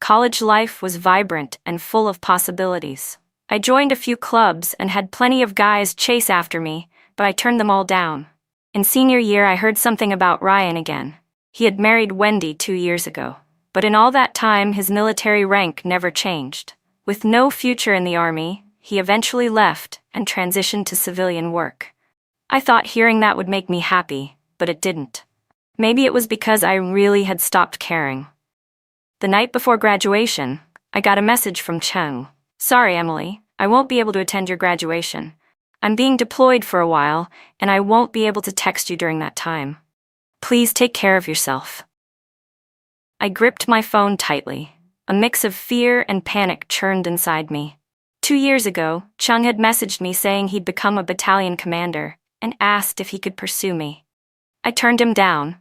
College life was vibrant and full of possibilities. I joined a few clubs and had plenty of guys chase after me, but I turned them all down. In senior year, I heard something about Ryan again. He had married Wendy 2 years ago, but in all that time, his military rank never changed. With no future in the army, he eventually left and transitioned to civilian work. I thought hearing that would make me happy, but it didn't. Maybe it was because I really had stopped caring. The night before graduation, I got a message from Cheng. Sorry, Emily, I won't be able to attend your graduation. I'm being deployed for a while, and I won't be able to text you during that time. Please take care of yourself. I gripped my phone tightly. A mix of fear and panic churned inside me. 2 years ago, Cheng had messaged me saying he'd become a battalion commander and asked if he could pursue me. I turned him down.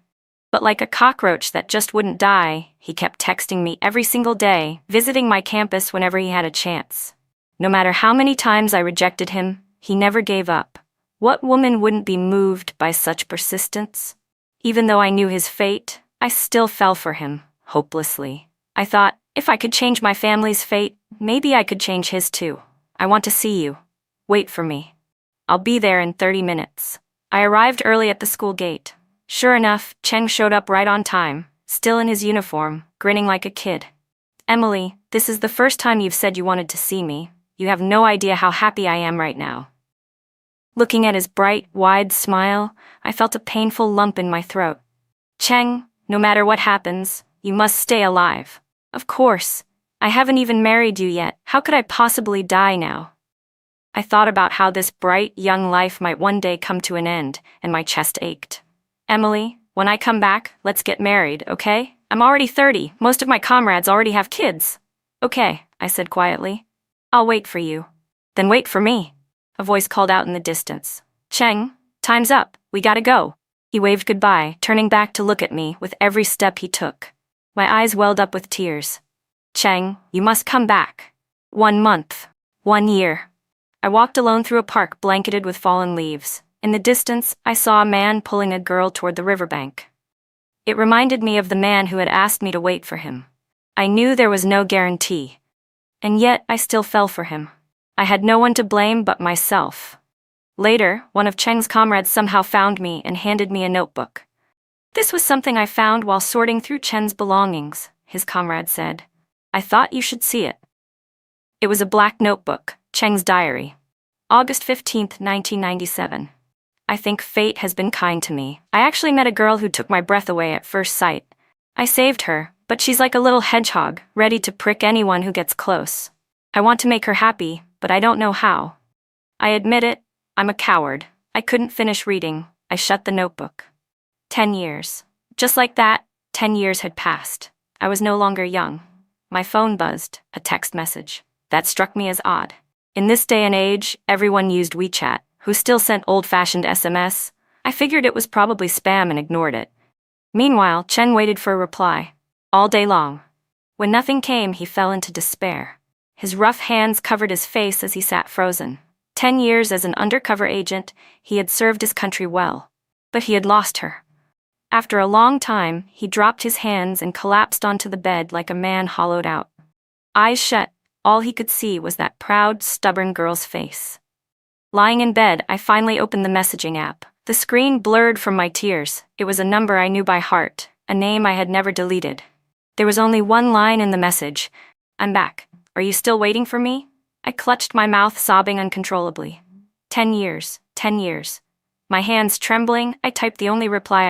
But like a cockroach that just wouldn't die, he kept texting me every single day, visiting my campus whenever he had a chance. No matter how many times I rejected him, he never gave up. What woman wouldn't be moved by such persistence? Even though I knew his fate, I still fell for him, hopelessly. I thought, if I could change my family's fate, maybe I could change his too. I want to see you. Wait for me. I'll be there in 30 minutes. I arrived early at the school gate. Sure enough, Cheng showed up right on time, still in his uniform, grinning like a kid. Emily, this is the first time you've said you wanted to see me. You have no idea how happy I am right now. Looking at his bright, wide smile, I felt a painful lump in my throat. Cheng, no matter what happens, you must stay alive. Of course. I haven't even married you yet. How could I possibly die now? I thought about how this bright, young life might one day come to an end, and my chest ached. Emily, when I come back, let's get married, okay? I'm already 30. Most of my comrades already have kids. Okay, I said quietly. I'll wait for you. Then wait for me. A voice called out in the distance. Cheng, time's up, we gotta go. He waved goodbye, turning back to look at me with every step he took. My eyes welled up with tears. Cheng, you must come back. 1 month. 1 year. I walked alone through a park blanketed with fallen leaves. In the distance, I saw a man pulling a girl toward the riverbank. It reminded me of the man who had asked me to wait for him. I knew there was no guarantee. And yet, I still fell for him. I had no one to blame but myself. Later, one of Cheng's comrades somehow found me and handed me a notebook. This was something I found while sorting through Chen's belongings, his comrade said. I thought you should see it. It was a black notebook, Cheng's diary. August 15, 1997. I think fate has been kind to me. I actually met a girl who took my breath away at first sight. I saved her, but she's like a little hedgehog, ready to prick anyone who gets close. I want to make her happy, but I don't know how. I admit it, I'm a coward. I couldn't finish reading. I shut the notebook. 10 years. Just like that, 10 years had passed. I was no longer young. My phone buzzed, a text message. That struck me as odd. In this day and age, everyone used WeChat, who still sent old-fashioned SMS. I figured it was probably spam and ignored it. Meanwhile, Chen waited for a reply. All day long. When nothing came, he fell into despair. His rough hands covered his face as he sat frozen. 10 years as an undercover agent, he had served his country well. But he had lost her. After a long time, he dropped his hands and collapsed onto the bed like a man hollowed out. Eyes shut, all he could see was that proud, stubborn girl's face. Lying in bed, I finally opened the messaging app. The screen blurred from my tears. It was a number I knew by heart, a name I had never deleted. There was only one line in the message. I'm back. Are you still waiting for me? I clutched my mouth, sobbing uncontrollably. 10 years, 10 years. My hands trembling, I typed the only reply